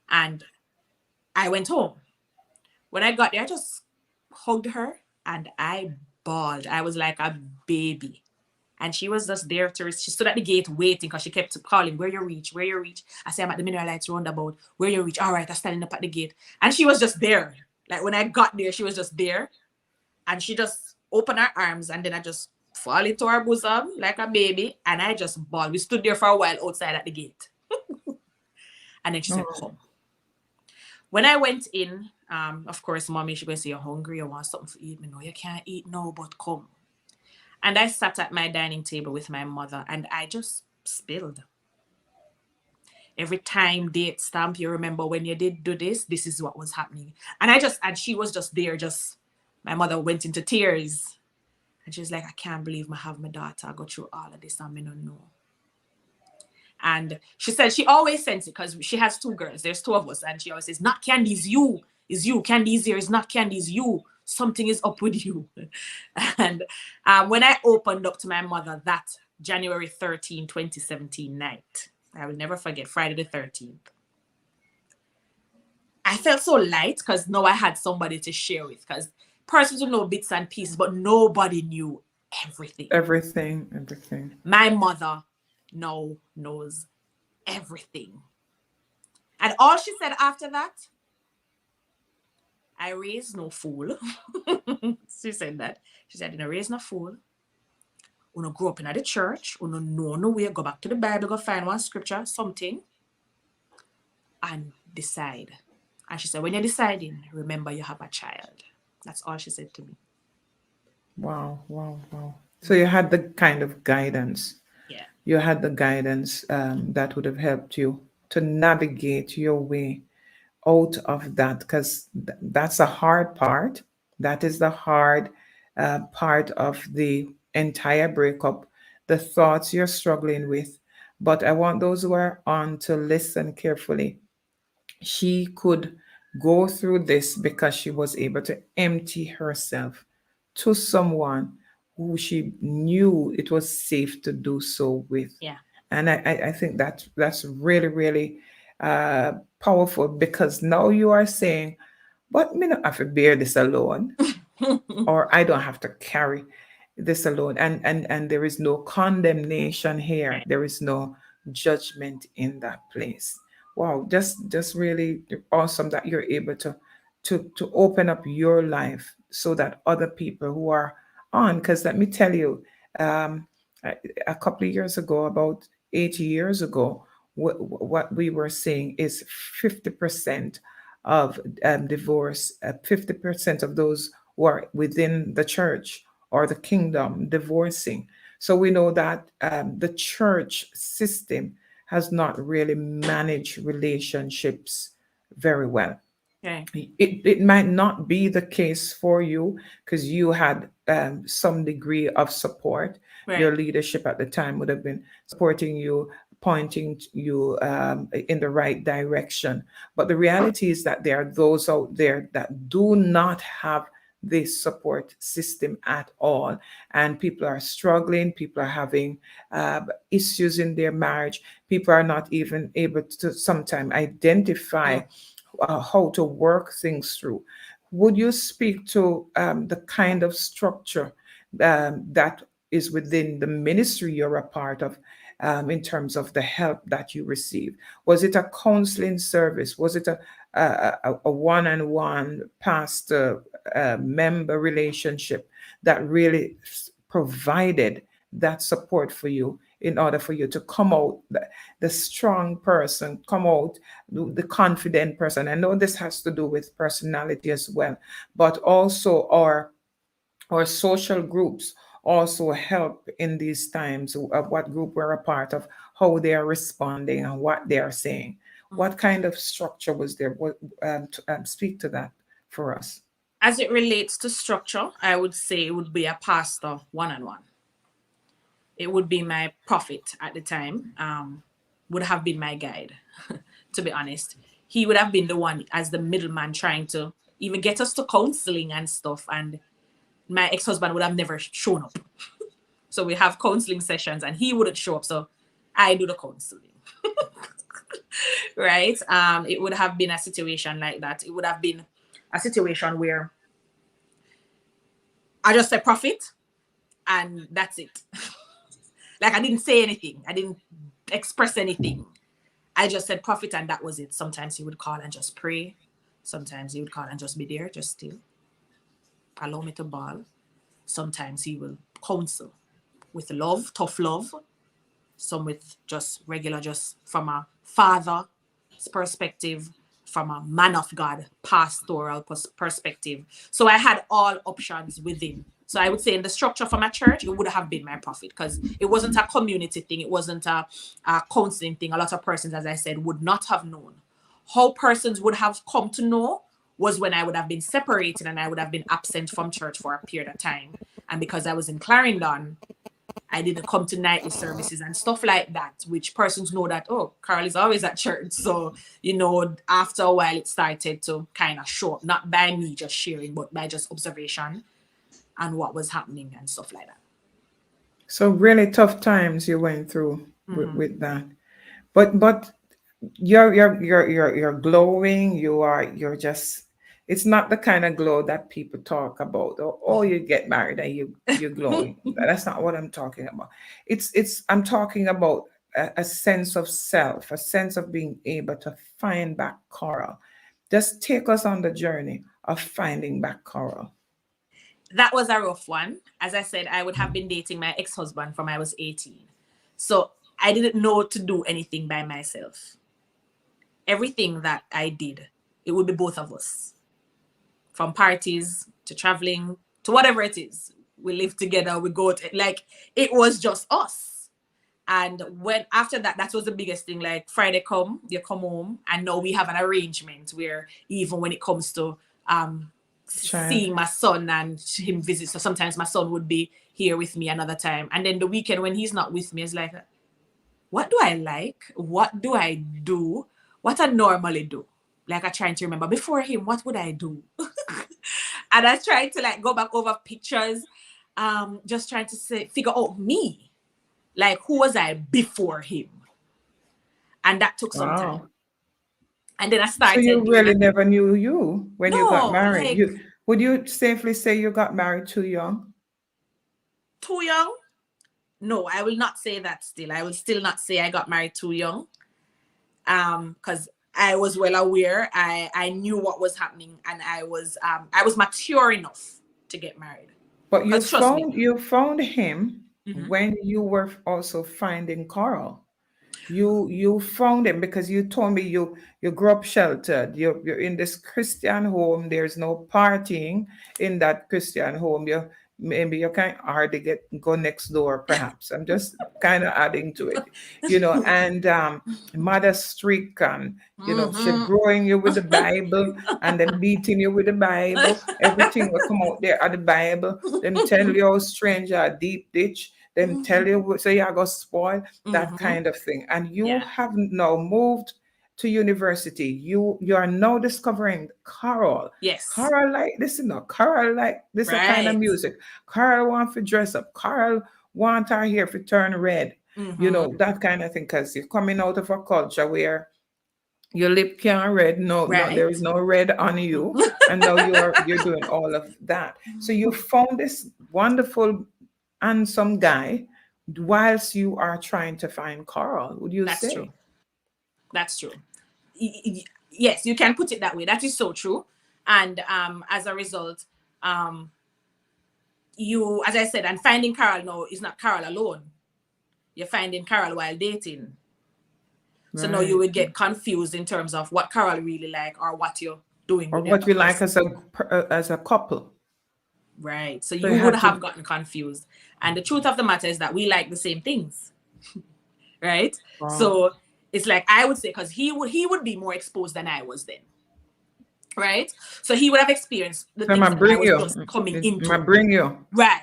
And I went home. When I got there, I just hugged her and I bawled. I was like a baby. And she was just there she stood at the gate waiting because she kept calling, where you reach? I said, I'm at the Mineral Lights roundabout. Where you reach? All right, I'm standing up at the gate. And she was just there. Like when I got there, she was just there. And she just opened her arms and then I just fall into her bosom like a baby. And I just bawled. We stood there for a while outside at the gate. And then she said, come. When I went in, of course, mommy, she going to say, you're hungry, you want something to eat. Me, no, you can't eat now, but come. And I sat at my dining table with my mother and I just spilled. Every time date stamp, you remember when you did do this is what was happening. And she was just there, my mother went into tears. And she was like, I can't believe I have my daughter. I go through all of this and I don't know. And she said she always sends it because she has two girls. There's two of us. And she always says, not Candy's you. Is you. Candy's here is not Candy's you. Something is up with you. And when I opened up to my mother that January 13, 2017 night, I will never forget, Friday the 13th. I felt so light because now I had somebody to share with, because persons would know bits and pieces, but nobody knew everything. Everything. My mother now knows everything. And all she said after that, I raised no fool. She said that. She said, I didn't raise no fool. Uno grow up in the church. Uno know no way. Go back to the Bible. Go find one scripture, something. And decide. And she said, when you're deciding, remember you have a child. That's all she said to me. Wow. So you had the kind of guidance. Yeah. You had the guidance that would have helped you to navigate your way out of that, because that's a hard part. That is the hard part of the entire breakup, the thoughts you're struggling with. But I want those who are on to listen carefully. She could go through this because she was able to empty herself to someone who she knew it was safe to do so with. Yeah. And I think that's really, really powerful, because now you are saying, but me not have to bear this alone, or I don't have to carry this alone. And there is no condemnation here. Right. There is no judgment in that place. Wow, just really awesome that you're able to open up your life so that other people who are on, because let me tell you, a couple of years ago, about 80 years ago, what we were seeing is 50% of divorce, 50% of those who are within the church or the kingdom divorcing. So we know that the church system has not really managed relationships very well. Okay. It might not be the case for you because you had some degree of support. Right. Your leadership at the time would have been supporting you, pointing you in the right direction. But the reality is that there are those out there that do not have this support system at all. And people are struggling, people are having issues in their marriage, people are not even able to sometimes identify how to work things through. Would you speak to the kind of structure that is within the ministry you're a part of, in terms of the help that you receive? Was it a counseling service? Was it a one-on-one pastor member relationship that really provided that support for you in order for you to come out the strong person, come out the confident person? I know this has to do with personality as well, but also our social groups also help in these times of what group we're a part of, how they are responding and what they are saying. What kind of structure was there? Speak to that for us. As it relates to structure, I would say it would be a pastor one-on-one. It would be my prophet at the time, would have been my guide, to be honest. He would have been the one as the middleman trying to even get us to counseling and stuff. And my ex-husband would have never shown up. So we have counseling sessions and he wouldn't show up. So I do the counseling. Right? It would have been a situation like that. It would have been a situation where I just said prophet and that's it. Like I didn't say anything. I didn't express anything. I just said prophet and that was it. Sometimes he would call and just pray. Sometimes he would call and just be there, just still. Allow me to bawl. Sometimes he will counsel with love, tough love. Some with just regular, just from a father's perspective, from a man of God, pastoral perspective. So I had all options within. So I would say in the structure for my church, it would have been my prophet because it wasn't a community thing. It wasn't a counseling thing. A lot of persons, as I said, would not have known. How persons would have come to know was when I would have been separated and I would have been absent from church for a period of time. And because I was in Clarendon, I didn't come to nightly services and stuff like that, which persons know that, oh, Carol is always at church. So, after a while, it started to kind of show up, not by me just sharing, but by just observation and what was happening and stuff like that. So really tough times you went through with that. But you're glowing. You're just, it's not the kind of glow that people talk about. Oh, you get married and you're glowing. That's not what I'm talking about. I'm talking about a sense of self, a sense of being able to find back Coral. Just take us on the journey of finding back Coral. That was a rough one. As I said, I would have been dating my ex-husband from I was 18. So I didn't know to do anything by myself. Everything that I did, it would be both of us. From parties to traveling to whatever it is. We live together, we go to, like, it was just us. And when after that, that was the biggest thing. Like Friday you come home, and now we have an arrangement where even when it comes to seeing my son and him visit, so sometimes my son would be here with me another time. And then the weekend when he's not with me, it's like, what do I like? What do I do? What I normally do? Like I trying to remember before him, what would I do? And I tried to like go back over pictures, just trying to figure out me. Like who was I before him? And that took some time. And then I started. So you really never knew you when you got married. Like, would you safely say you got married too young? Too young? No, I will not say that still. I will still not say I got married too young. Because I was well aware. I knew what was happening, and I was mature enough to get married. But you found him when you were also finding Coral. You found him because you told me you grew up sheltered. You're in this Christian home. There's no partying in that Christian home. Maybe you can't hardly go next door, perhaps. I'm just kind of adding to it, and mother strict and, she growing you with the Bible and then beating you with the Bible. Everything will come out there at the Bible. Then tell you how stranger a deep ditch. Then tell you, so you are going to spoil, that kind of thing. And you have now moved to university, you are now discovering Carol. Yes. Carol like this, Carol like this a kind of Right. music. Carol want to dress up. Carol want her hair to turn red. That kind of thing. Because you're coming out of a culture where your lip can't red. No, there is Right. no red on you. And now you're doing all of that. So you found this wonderful, handsome guy whilst you are trying to find Carl, would you That's say? true. That's true. Yes, you can put it that way. That is so true. And as a result, you, as I said, and finding Carol now is not Carol alone. You're finding Carol while dating. So now you would get confused in terms of what Carol really like or what you're doing. Or with what the you other like person. as a couple. Right. So So you you would have to- have gotten confused. And the truth of the matter is that we like the same things. Right. Wow. So it's like, I would say, because he would be more exposed than I was then. Right. So he would have experienced the So things I that I bring was you. just coming into. I bring you. Right.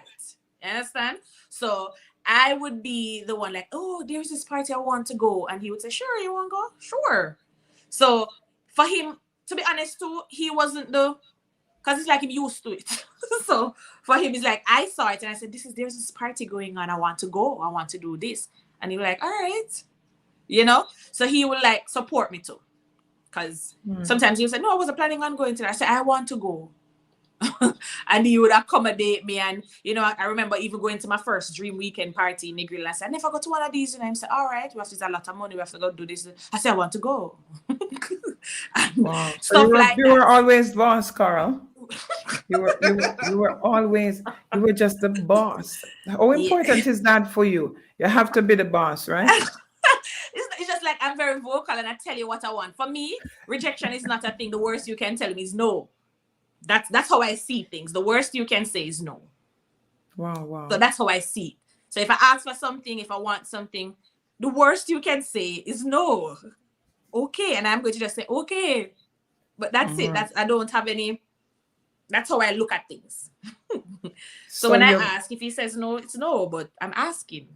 You understand? So I would be the one like, oh, there's this party I want to go. And he would say, sure, you want to go? Sure. So for him, to be honest too, he wasn't because it's like him used to it. So for him, it's like, I saw it and I said, there's this party going on. I want to go. I want to do this. And he was like, all right. So he would like support me too. Because sometimes he would say, no, I wasn't planning on going to that. I said, I want to go. And he would accommodate me. And, I remember even going to my first dream weekend party in Negril. I said, I never go to one of these. And I said, all right, we have to use a lot of money. We have to go do this. I said, I want to go. Wow. So Stuff like you that. were always boss, Carl. You were just the boss. How important is that for you? You have to be the boss, right? It's just like I'm very vocal and I tell you what I want. For me, rejection is not a thing. The worst you can tell me is no. That's how I see things. The worst you can say is no. Wow. So that's how I see it. So if I ask for something, if I want something, the worst you can say is no. Okay. And I'm going to just say, okay. But that's it. I don't have any. That's how I look at things. So when I ask, if he says no, it's no, but I'm asking.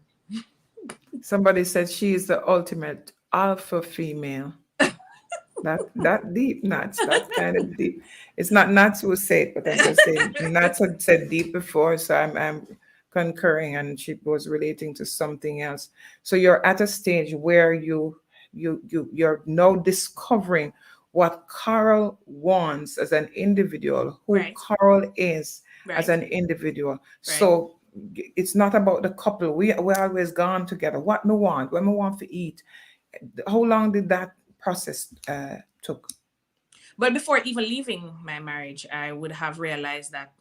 Somebody said she is the ultimate alpha female. That deep, Nats. That's kind of deep. It's not Nats who said, but I'm just saying Nats had said deep before, so I'm concurring, and she was relating to something else. So you're at a stage where you're now discovering what Carol wants as an individual, who Carol is as an individual. Right. So it's not about the couple. We're always gone together. What we want, when we want to eat. How long did that process took? But before even leaving my marriage, I would have realized that,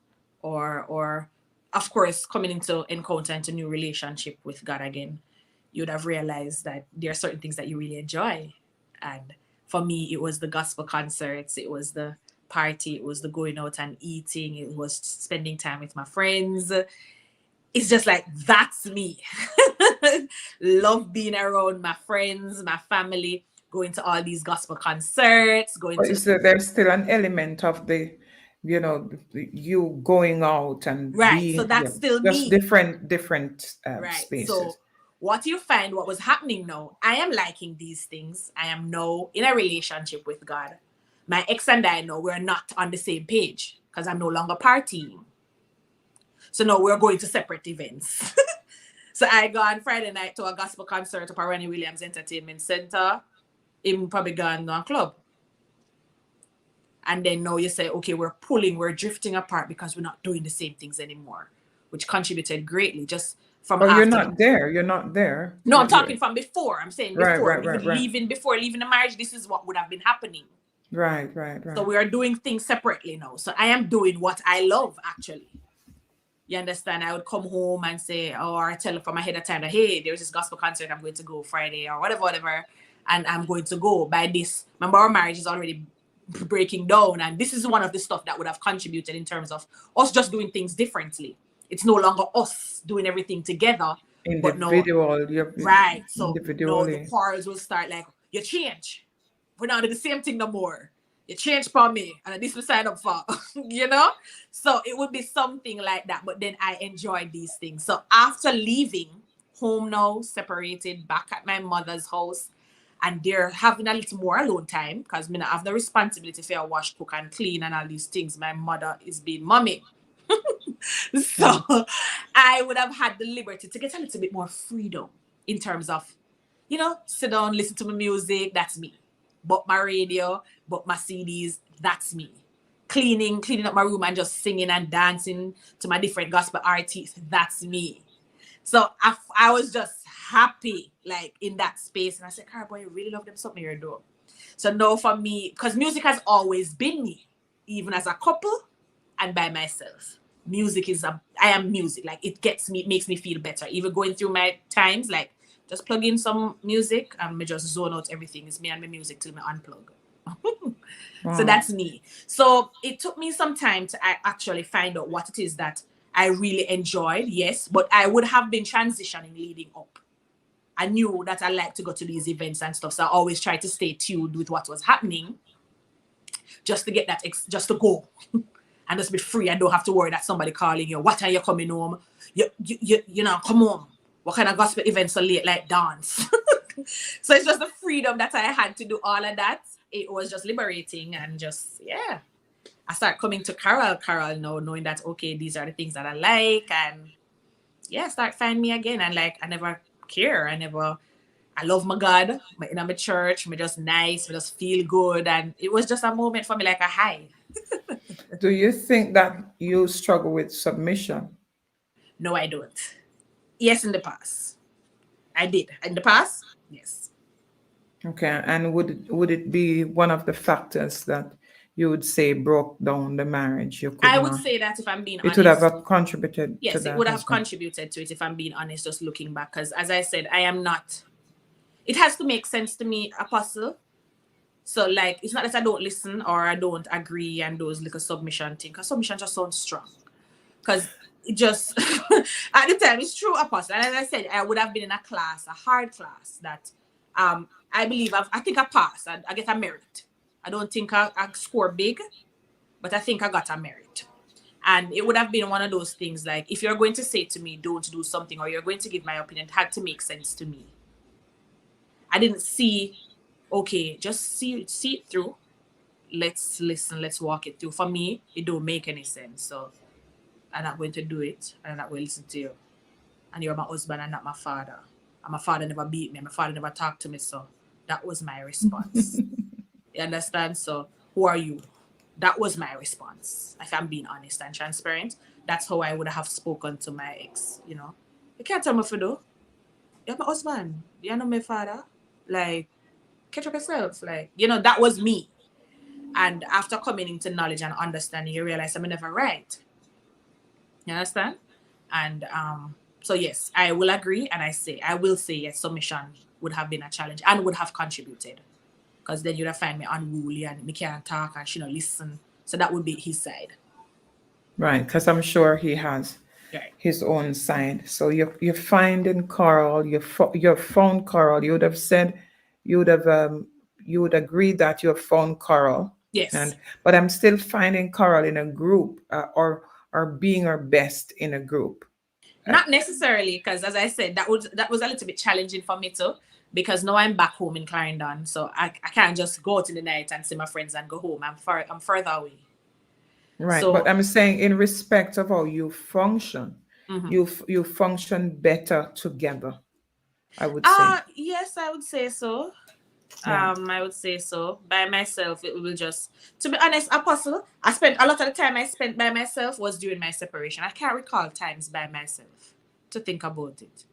or of course, coming into encounter into new relationship with God again, you would have realized that there are certain things that you really enjoy. And for me, it was the gospel concerts, it was the party, it was the going out and eating, it was spending time with my friends. It's just like, that's me. Love being around my friends, my family, going to all these gospel concerts, there's still an element of the, you going out and so that's still just me. different spaces. So what you find, what was happening now, I am liking these things. I am now in a relationship with God. My ex and I know we're not on the same page because I'm no longer partying. So now we're going to separate events. So I go on Friday night to a gospel concert at Ronnie Williams Entertainment Center. Him probably gone to a club. And then now you say, okay, we're drifting apart because we're not doing the same things anymore, which contributed greatly just from after. You're not there. No, I'm talking from before. I'm saying before. Right. Before leaving the marriage, this is what would have been happening. Right. So we are doing things separately now. So I am doing what I love, actually. You understand? I would come home and say, or I tell from ahead of time that, hey, there's this gospel concert, I'm going to go Friday or whatever. And I'm going to go by this. Remember, our marriage is already breaking down. And this is one of the stuff that would have contributed in terms of us just doing things differently. It's no longer us doing everything together. Individual. Right. So individually. now the quarrels will start like, you change. We're not doing the same thing no more. You change for me, and this we sign up for, So it would be something like that. But then I enjoyed these things. So after leaving home now, separated, back at my mother's house, and they're having a little more alone time because me not have the responsibility for a wash, cook, and clean and all these things. My mother is being mommy. So I would have had the liberty to get a little bit more freedom in terms of, you know, sit down, listen to my music, that's me. But my radio, but my CDs, that's me. Cleaning up my room and just singing and dancing to my different gospel artists, that's me. So I was just happy, like, in that space. And I said, Cara, boy, you really love them something you're doing. So now for me, because music has always been me, even as a couple and by myself. Music is I am music. Like, it makes me feel better. Even going through my times, like, just plug in some music and me just zone out everything. It's me and my music till me unplug. Wow. So that's me. So it took me some time to actually find out what it is that I really enjoyed, yes, but I would have been transitioning leading up. I knew that I like to go to these events and stuff, so I always tried to stay tuned with what was happening, just to get that, just to go and just be free and don't have to worry that somebody calling you. What are you coming home? You know, come home. What kind of gospel events are late, like dance? So it's just the freedom that I had to do all of that. It was just liberating and just, yeah. I start coming to Carol now, knowing that, okay, these are the things that I like. And yeah, start finding me again. And like, I never care. I love my God. In my church, me just nice, me just feel good. And it was just a moment for me, like a high. Do you think that you struggle with submission? No, I don't. Yes, in the past. I did. In the past, yes. Okay. And would it be one of the factors that you would say broke down the marriage? I would say that, if I'm being honest. It would have contributed to Yes, that. it would have as well. contributed to it, if I'm being honest, just looking back. Because as I said, I am not. It has to make sense to me, Apostle. So, like, it's not that I don't listen or I don't agree and those little submission thing. Because submission just sounds strong. Because it just, at the time, it's true, Apostle. And as I said, I would have been in a class, a hard class, that I believe, I think I passed. I get a merit. I don't think I score big, but I think I got a merit. And it would have been one of those things, like, if you're going to say to me, don't do something, or you're going to give my opinion, it had to make sense to me. I didn't see, okay, just see it through. Let's listen, let's walk it through. For me, it don't make any sense. So I'm not going to do it, and I'm not going to listen to you. And you're my husband and not my father. And my father never beat me, and my father never talked to me. So that was my response. You understand? So who are you? That was my response. If I'm being honest and transparent, that's how I would have spoken to my ex, you know. You can't tell me for do. You're my husband. You're not my father. Like, catch up yourself. Like, you know, that was me. And after coming into knowledge and understanding, you realize I'm never right. You understand? And so yes, I will agree, and I will say yes, submission would have been a challenge and would have contributed. Because then you'd have find me unruly and me can't talk and she don't listen. So that would be his side. Right, because I'm sure he has his own side. So you're finding Carl, you found Carl. You would have said, you would agree that you have found Carl. Yes. But I'm still finding Carl in a group, or being our best in a group. Not necessarily, because as I said, that was a little bit challenging for me too. Because now I'm back home in Clarendon, so I can't just go out in the night and see my friends and go home. I'm further away. Right, so, but I'm saying in respect of how you function, you function better together, I would say. Yes, I would say so. Yeah. I would say so. By myself, it will just, to be honest, Apostle, I spent a lot of the time I spent by myself was during my separation. I can't recall times by myself to think about it.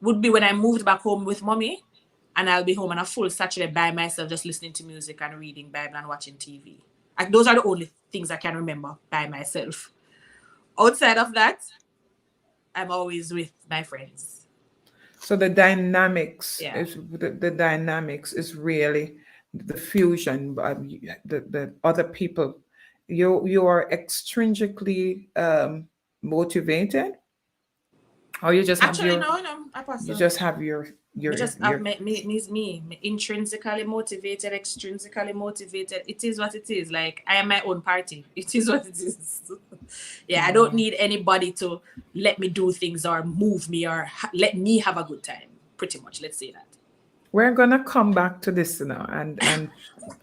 Would be when I moved back home with mommy, and I'll be home on a full Saturday by myself, just listening to music and reading Bible and watching TV. Those are the only things I can remember by myself. Outside of that, I'm always with my friends. So the dynamics is the dynamics is really the fusion. The other people, you are extrinsically motivated. Or you just actually have no, Apostle. You just have your me intrinsically motivated, extrinsically motivated. It is what it is. Like, I am my own party. It is what it is. I don't need anybody to let me do things or move me or let me have a good time. Pretty much, let's say that. We're gonna come back to this now, and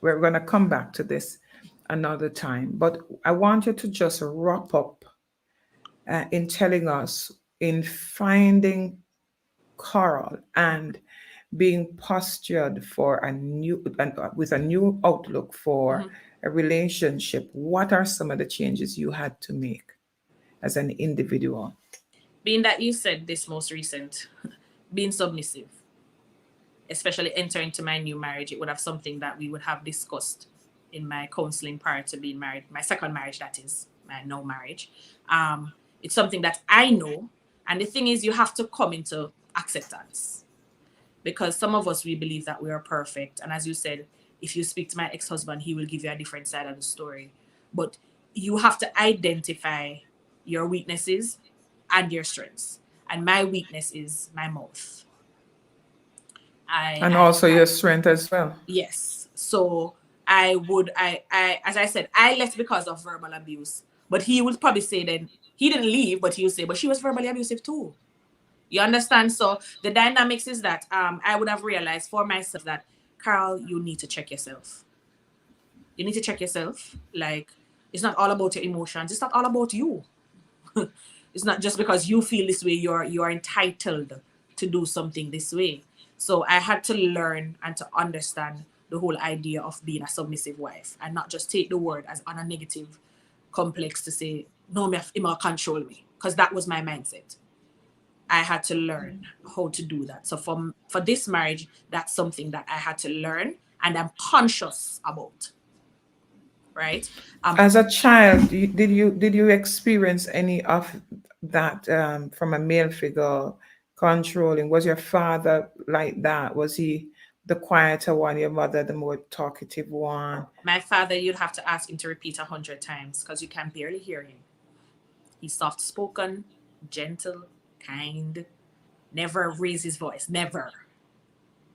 we're gonna come back to this another time. But I want you to just wrap up in telling us in finding coral and being postured for a new with a new outlook for Mhm. a relationship. What are some of the changes you had to make as an individual? Being that you said this most recent, being submissive, especially entering into my new marriage, it would have something that we would have discussed in my counseling prior to being married, my second marriage, that is, my no marriage. It's something that I know. And the thing is, you have to come into acceptance, because some of us, we believe that we are perfect. And as you said, if you speak to my ex-husband, he will give you a different side of the story. But you have to identify your weaknesses and your strengths. And my weakness is my mouth. And I also your strength as well. Yes. So I as I said, I left because of verbal abuse. But he would probably say then he didn't leave, but he would say, but she was verbally abusive too. You understand? So the dynamics is that I would have realized for myself that, Carl, you need to check yourself. You need to check yourself. Like, it's not all about your emotions. It's not all about you. It's not just because you feel this way, you're entitled to do something this way. So I had to learn and to understand the whole idea of being a submissive wife, and not just take the word as on a negative complex to say, no, he will control me. Because that was my mindset. I had to learn how to do that. So for this marriage, that's something that I had to learn and I'm conscious about. Right? As a child, did you experience any of that from a male figure controlling? Was your father like that? Was he the quieter one, your mother the more talkative one? My father, you'd have to ask him to repeat 100 times because you can barely hear him. He's soft spoken, gentle, kind, never raise his voice. Never.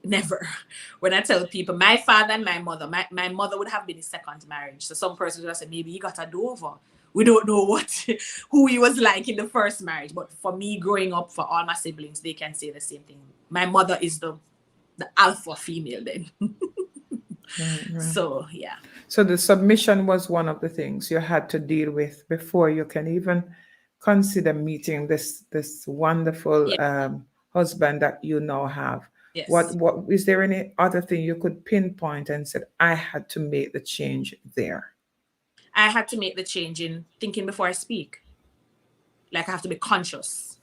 Never. When I tell people, my father and my mother would have been his second marriage. So some persons would have said, maybe he got a do-over. We don't know who he was like in the first marriage. But for me, growing up, for all my siblings, they can say the same thing. My mother is the alpha female then. Right. So, yeah. So the submission was one of the things you had to deal with before you can even consider meeting this wonderful Yeah. husband that you now have. Yes. What is there any other thing you could pinpoint and said, I had to make the change there? I had to make the change in thinking before I speak. Like, I have to be conscious,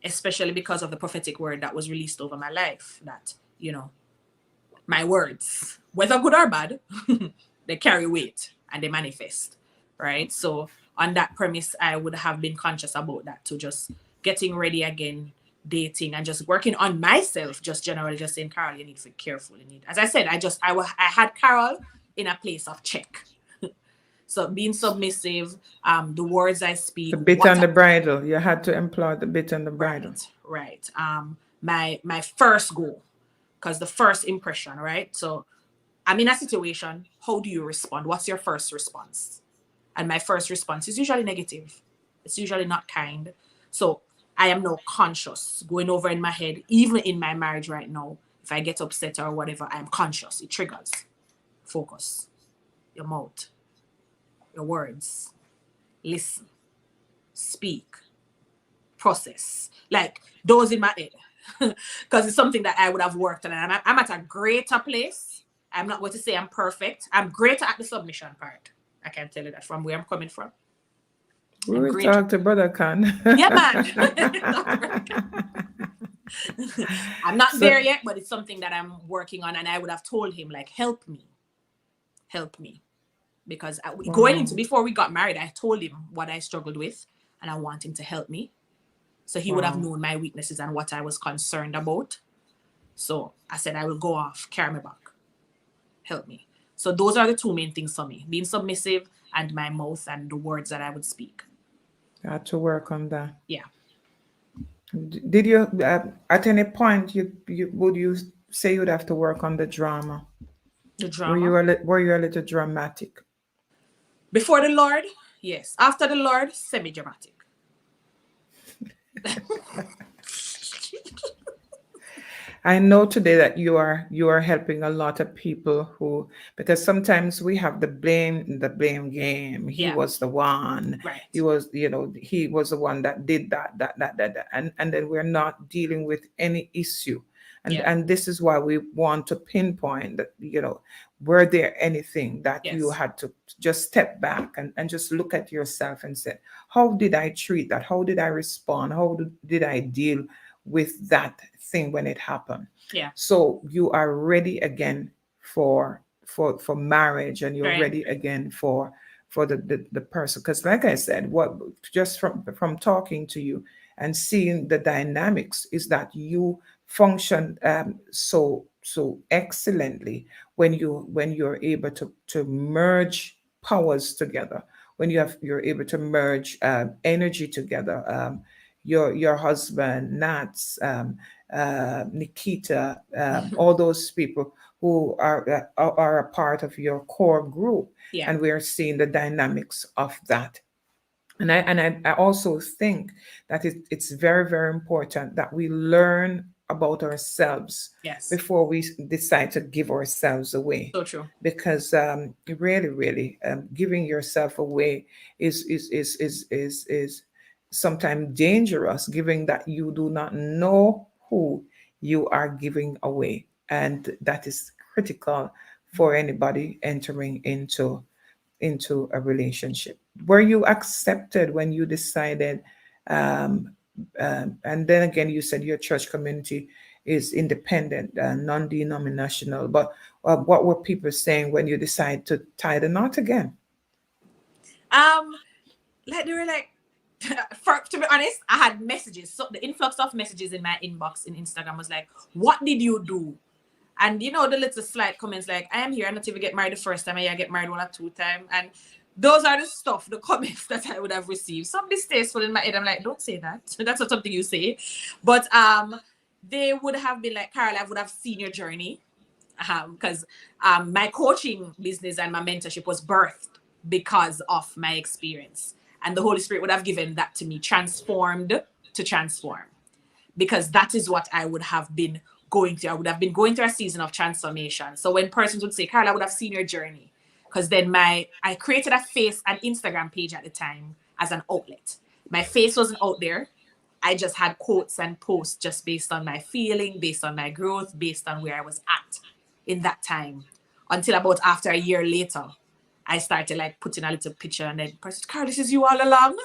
especially because of the prophetic word that was released over my life, that, my words, whether good or bad, they carry weight and they manifest, right? So on that premise, I would have been conscious about that, to just getting ready again, dating, and just working on myself, just generally just saying, Carol, you need to be careful. As I said, I had Carol in a place of check. So being submissive, the words I speak, The bit and the bridle. You had to employ the bit and the bridle. Right. My first goal, because the first impression, right? So I'm in a situation. How do you respond? What's your first response? And my first response is usually negative. It's usually not kind. So I am now conscious, going over in my head, even in my marriage right now. If I get upset or whatever, I am conscious. It triggers. Focus. Your mouth. Your words. Listen. Speak. Process. Like those in my head. Because it's something that I would have worked on. And I'm at a greater place. I'm not going to say I'm perfect. I'm greater at the submission part. I can tell you that from where I'm coming from. We will talk to Brother Khan. Yeah, man. I'm not there yet, but it's something that I'm working on. And I would have told him, like, help me. Help me. Because going into, before we got married, I told him what I struggled with. And I want him to help me. So he would have known my weaknesses and what I was concerned about. So I said, I will go off, carry me back. Help me. So those are the two main things for me. Being submissive and my mouth and the words that I would speak. You had to work on that. Yeah. Did you, at any point, would you say you'd have to work on the drama? The drama? Were you a little dramatic? Before the Lord, yes. After the Lord, semi-dramatic. I know today that you are helping a lot of people who, because sometimes we have the blame game. He Yeah, was the one. He right. was, he was the one that did that, and then we're not dealing with any issue. Yeah, And this is why we want to pinpoint that, were there anything that you yes, had to just step back and just look at yourself and say, how did I treat that? How did I respond? How did I deal with that thing when it happened? yeah, So you are ready again for marriage, and you're right. ready again for the person. Because like I said, what just from talking to you and seeing the dynamics is that you function so excellently when you're able to merge powers together, when you're able to merge energy together. Your husband, Nats, Nikita, all those people who are a part of your core group, Yeah, and we're seeing the dynamics of that. And I also think that it's very, very important that we learn about ourselves yes, before we decide to give ourselves away. so true. Because really, really, giving yourself away is sometimes dangerous, given that you do not know who you are giving away, and that is critical for anybody entering into a relationship. Were you accepted when you decided? Um, and then again, you said your church community is independent, non-denominational. But what were people saying when you decided to tie the knot again? Um, like they were like, for to be honest, I had messages. So the influx of messages in my inbox in Instagram was like, "What did you do?" And the little slight comments like, "I am here. I not even get married the first time. I get married 1 or 2 times." And those are the stuff, the comments that I would have received. Some distasteful in my head. I'm like, don't say that. That's not something you say. But they would have been like, "Carol, I would have seen your journey." Because my coaching business and my mentorship was birthed because of my experience. And the Holy Spirit would have given that to me, transformed to transform, because that is what I would have been going through. I would have been going through a season of transformation. So when persons would say, "Carl, I would have seen your journey," because then I created an Instagram page at the time as an outlet. My face wasn't out there. I just had quotes and posts just based on my feeling, based on my growth, based on where I was at in that time. Until about after a year later, I started like putting a little picture, and then person, "Carl, this is you all along."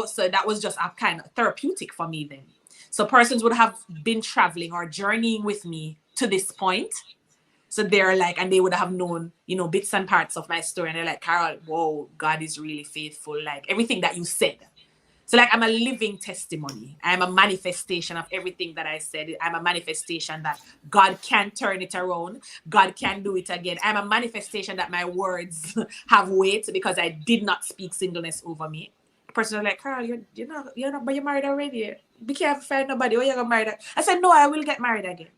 So that was just a kind of therapeutic for me then. So persons would have been traveling or journeying with me to this point. So they're like, and they would have known, bits and parts of my story. And they're like, "Carol, whoa, God is really faithful." Like everything that you said. So like I'm a living testimony. I'm a manifestation of everything that I said. I'm a manifestation that God can turn it around. God can do it again. I'm a manifestation that my words have weight because I did not speak singleness over me. The person was like, "Carol, you're not, but you're married already. Be careful, find nobody. Oh, you're gonna marry. I said, "No, I will get married again.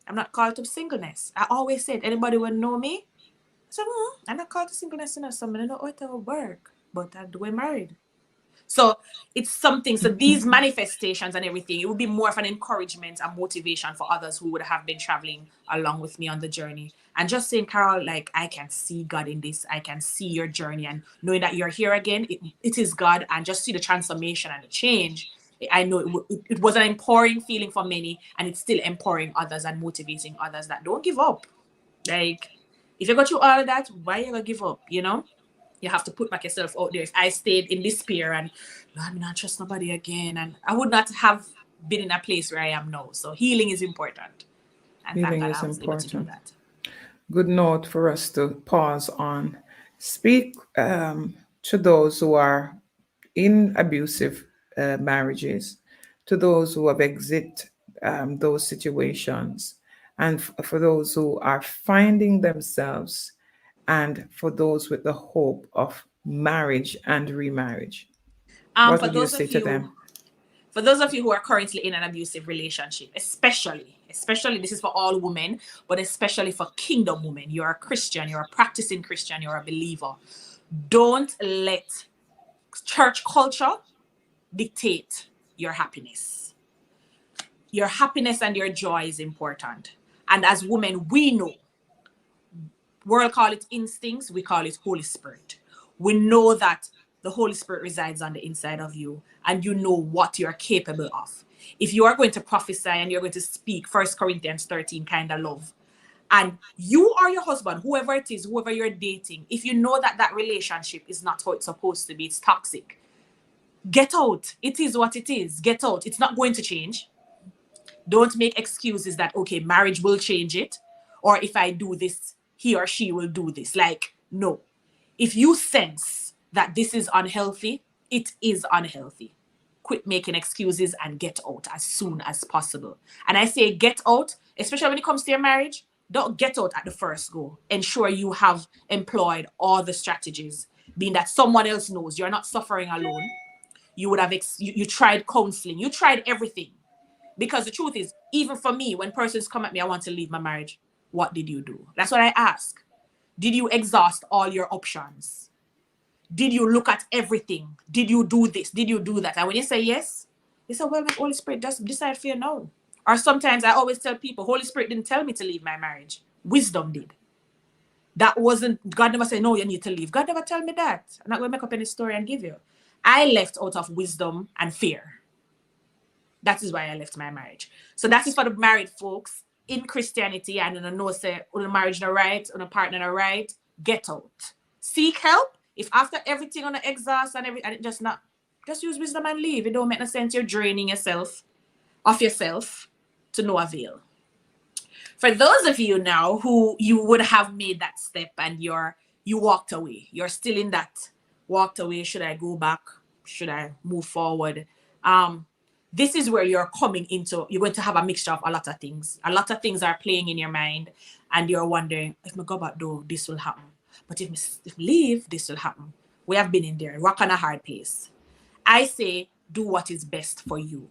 I'm not called to singleness." I always said, anybody will know me. I said, "I'm not called to singleness, so I don't know how it will work, but I do married." So it's something. So these manifestations and everything, it would be more of an encouragement and motivation for others who would have been traveling along with me on the journey. And just saying, "Carol, like I can see God in this. I can see your journey, and knowing that you're here again, it is God, and just see the transformation and the change." I know it was an empowering feeling for many, and it's still empowering others and motivating others that don't give up. Like if you got through all of that, why you gonna give up? You have to put back yourself out there. If I stayed in despair and "Lord, me not trust nobody again," and I would not have been in a place where I am now. So healing is important, and thank Healing God is I was able to do important. that. Good note for us to pause on. Speak to those who are in abusive marriages, to those who have exit those situations, and for those who are finding themselves, and for those with the hope of marriage and remarriage. Um, What for would you those say of to you, them? for those of you who are currently in an abusive relationship, especially this is for all women, but especially for kingdom women. You're a Christian, you're a practicing Christian, you're a believer. Don't let church culture dictate your happiness. your happiness and your joy is important. And as women, we know, world call it instincts, we call it Holy Spirit. We know that the Holy Spirit resides on the inside of you, and you know what you're capable of. If you are going to prophesy and you're going to speak 1 Corinthians 13 kind of love, and you or your husband, whoever it is, whoever you're dating, if you know that that relationship is not how it's supposed to be, it's toxic, get out. It is what it is. Get out. It's not going to change. Don't make excuses that, okay, marriage will change it, or if I do this, he or she will do this. Like, no. If you sense that this is unhealthy, it is unhealthy. Quit making excuses and get out as soon as possible. And I say get out, especially when it comes to your marriage. Don't get out at the first go. Ensure you have employed all the strategies, being that someone else knows you're not suffering alone. You would have you tried counseling, you tried everything. Because the truth is, even for me, when persons come at me, I want to leave my marriage, what did you do? That's what I ask. Did you exhaust all your options? Did you look at everything? Did you do this? Did you do that? And when you say yes, they say, well, the Holy Spirit just decide for you no. Or sometimes I always tell people, Holy Spirit didn't tell me to leave my marriage. Wisdom did. That wasn't, God never said, no, you need to leave. God never tell me that. I'm not going to make up any story and give you. I left out of wisdom and fear. That is why I left my marriage. So that is for the married folks in Christianity, and in know say on a marriage no right, on a partner no right, get out. Seek help. If after everything on the exhaust and everything, and just use wisdom and leave. It don't make no sense. You're draining yourself of yourself to no avail. For those of you now who you would have made that step and you walked away, you're still in that walked away. Should I go back? Should I move forward? This is where you're coming into, you're going to have a mixture of a lot of things. A lot of things are playing in your mind, and you're wondering, if I go back though, this will happen. But if I leave, this will happen. We have been in there, rock on a hard place. I say, do what is best for you,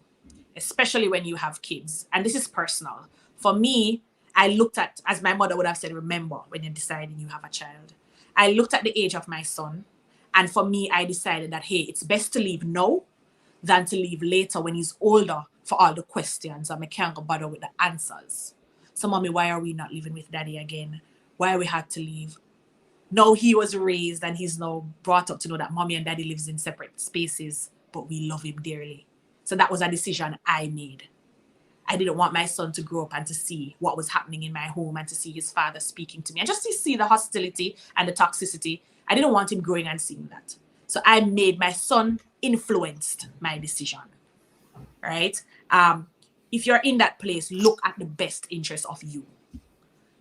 especially when you have kids. And this is personal. For me, I looked at, as my mother would have said, remember when you're deciding you have a child. I looked at the age of my son, and for me, I decided that, hey, it's best to leave now than to leave later when he's older for all the questions and I can't go bother with the answers. So, mommy, why are we not living with daddy again? Why we had to leave? No, he was raised and he's now brought up to know that mommy and daddy lives in separate spaces, but we love him dearly. So that was a decision I made. I didn't want my son to grow up and to see what was happening in my home and to see his father speaking to me and just to see the hostility and the toxicity. I didn't want him growing and seeing that. So I made my son influenced my decision, right? If you're in that place, look at the best interest of you.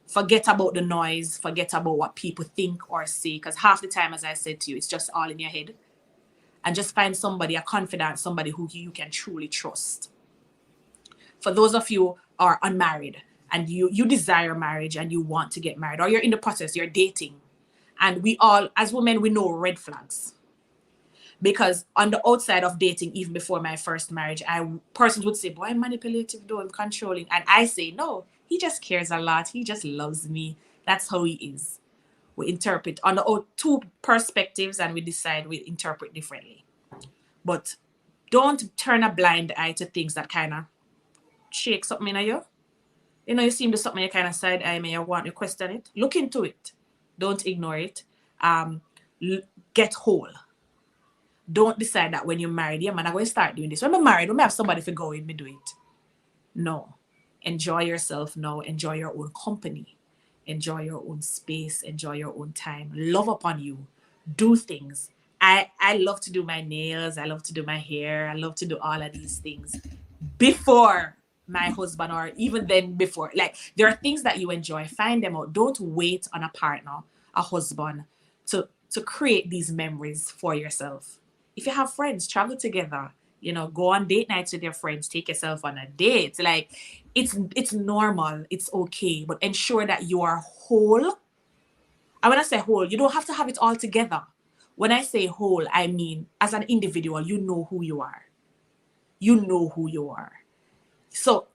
Forget about the noise. Forget about what people think or say, because half the time, as I said to you, it's just all in your head. And just find somebody, a confidant, somebody who you can truly trust. For those of you who are unmarried and you desire marriage and you want to get married, or you're in the process, you're dating, and we all, as women, we know red flags. Because on the outside of dating, even before my first marriage, persons would say, boy, I'm manipulative though, I'm controlling. And I say, no, he just cares a lot. He just loves me. That's how he is. We interpret on the two perspectives and we decide we interpret differently. But don't turn a blind eye to things that kind of shake something in you. You know, you seem to something you kind of side eye me, you want to question it. Look into it. Don't ignore it. Get whole. Don't decide that when you're married, yeah, man, I'm going to start doing this. When I'm married, when I have somebody to go with me do it. No. Enjoy yourself now. Enjoy your own company. Enjoy your own space. Enjoy your own time. Love upon you. Do things. I love to do my nails. I love to do my hair. I love to do all of these things before my husband, or even then before. Like, there are things that you enjoy. Find them out. Don't wait on a partner, a husband, to create these memories for yourself. If you have friends, travel together, you know, go on date nights with your friends, take yourself on a date. Like, it's normal, it's okay, but ensure that you are whole. And when I say whole, you don't have to have it all together. When I say whole, I mean, as an individual, you know who you are. You know who you are. So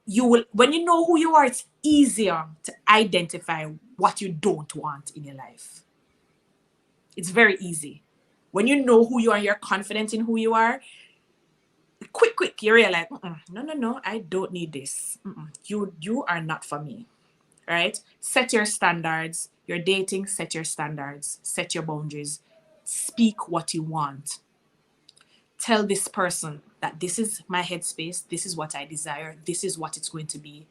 when you know who you are, it's easier to identify what you don't want in your life. It's very easy. When you know who you are, you're confident in who you are, quick, you realize, no, I don't need this. You are not for me, right? Set your standards. You're dating, set your standards, set your boundaries, speak what you want. Tell this person that this is my headspace, this is what I desire, this is what it's going to be.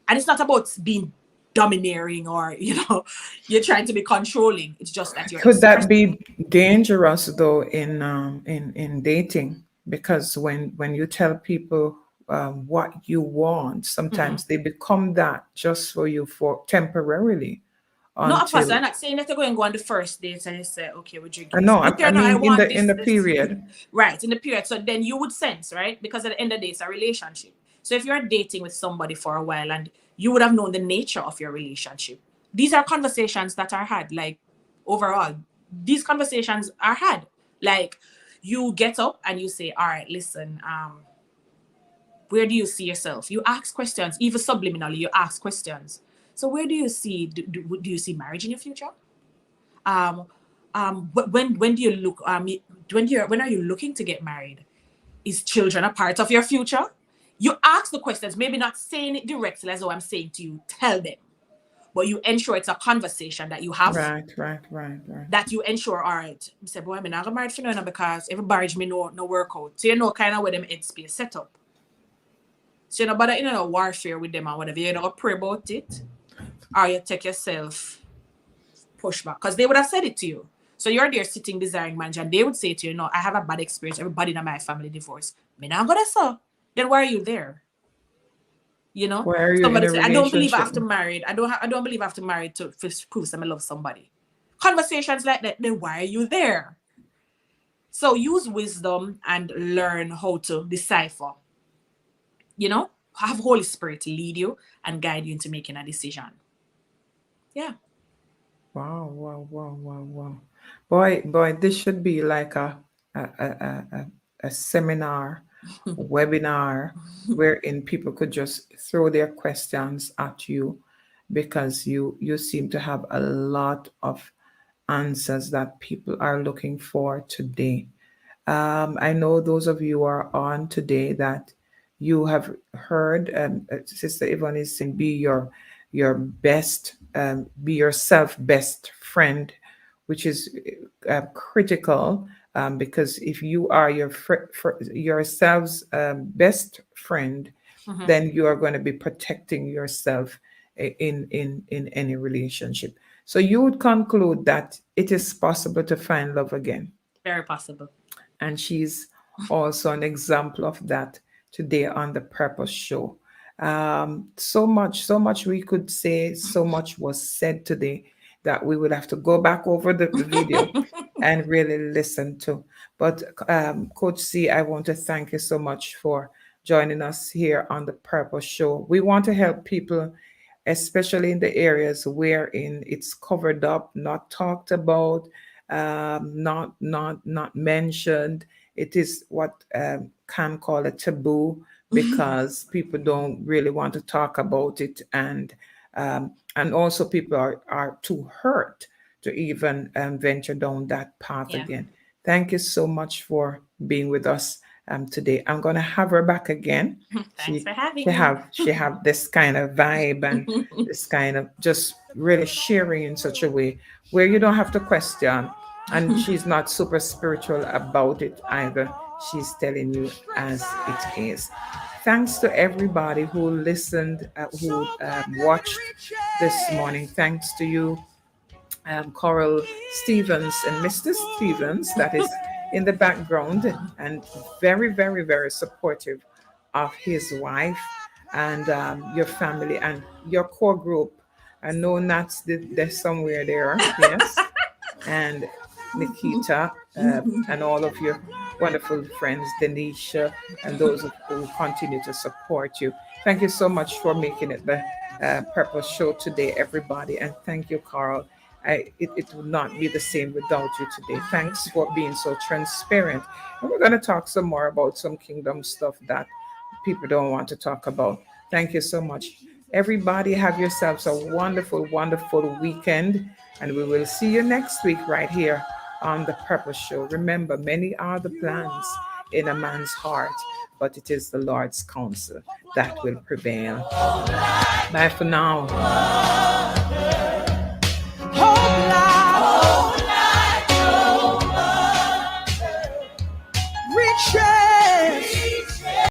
And it's not about being domineering or, you're trying to be controlling. It's just that you're Could that expressing. be dangerous though in dating? Because when you tell people what you want, sometimes they become that just for you for temporarily No, of course, until I'm not saying that you're going to go on the first date and you say, okay, we're I drinking this. know. Look I here now, I mean, in want the this, this. period. Right, in the period. So then you would sense, right? Because at the end of the day, it's a relationship. So if you're dating with somebody for a while and you would have known the nature of your relationship, these are conversations that are had. Like, overall, these conversations are had. Like, you get up and you say, all right, listen, where do you see yourself? You ask questions, even subliminally, you ask questions. So where do you see, do you see marriage in your future? When do you look, when are you looking to get married? Is children a part of your future? You ask the questions, maybe not saying it directly as though I'm saying to you, tell them, but you ensure it's a conversation that you have. Right. That you ensure, all right, I say, boy, I'm not gonna marry for now because every marriage me no work out. So you know kind of where them headspace set up. So you know, but warfare with them or whatever, you don't pray about it, or you take yourself push back. Because they would have said it to you. So you're there sitting desiring marriage, and they would say to you, no, I have a bad experience. Everybody in my family divorced. Me not gonna so. Then why are you there? Why are you in Somebody a say, I don't believe I have relationship? to marry. I don't believe I have to marry to prove that I love somebody. Conversations like that, then why are you there? So use wisdom and learn how to decipher. Have Holy Spirit lead you and guide you into making a decision. Yeah. Wow. Boy, this should be like a seminar, webinar, wherein people could just throw their questions at you because you seem to have a lot of answers that people are looking for today. I know those of you who are on today that you have heard Sister Yvonne is saying your best, be yourself best friend, which is critical because if you are yourself's best friend, then you are going to be protecting yourself in any relationship. So you would conclude that it is possible to find love again. Very possible. And she's also an example of that today on the Purpose Show. So much we could say, so much was said today that we would have to go back over the video and really listen to. But Coach C, I want to thank you so much for joining us here on the Purpose Show. We want to help people, especially in the areas wherein it's covered up, not talked about, not mentioned. It is what can call a taboo because people don't really want to talk about it, and also people are too hurt to even venture down that path again. Thank you so much for being with us today. I'm going to have her back again. Thanks for having me. She have this kind of vibe and this kind of just really sharing in such a way where you don't have to question, and she's not super spiritual about it either. She's telling you as it is. Thanks to everybody who listened, who watched this morning. Thanks to you, Coral Stevens and Mr. Stevens, that is in the background and very, very, very supportive of his wife and your family and your core group. I know Nat's there's somewhere there, yes, and Nikita and all of your wonderful friends, Denisha, and those who continue to support you. Thank you so much for making it the Purpose Show today, everybody, and thank you, Carl. It would not be the same without you today. Thanks for being so transparent. And we're going to talk some more about some kingdom stuff that people don't want to talk about. Thank you so much. Everybody, have yourselves a wonderful, wonderful weekend. And we will see you next week right here on the Purpose Show. Remember, many are the plans in a man's heart, but it is the Lord's counsel that will prevail. Bye for now.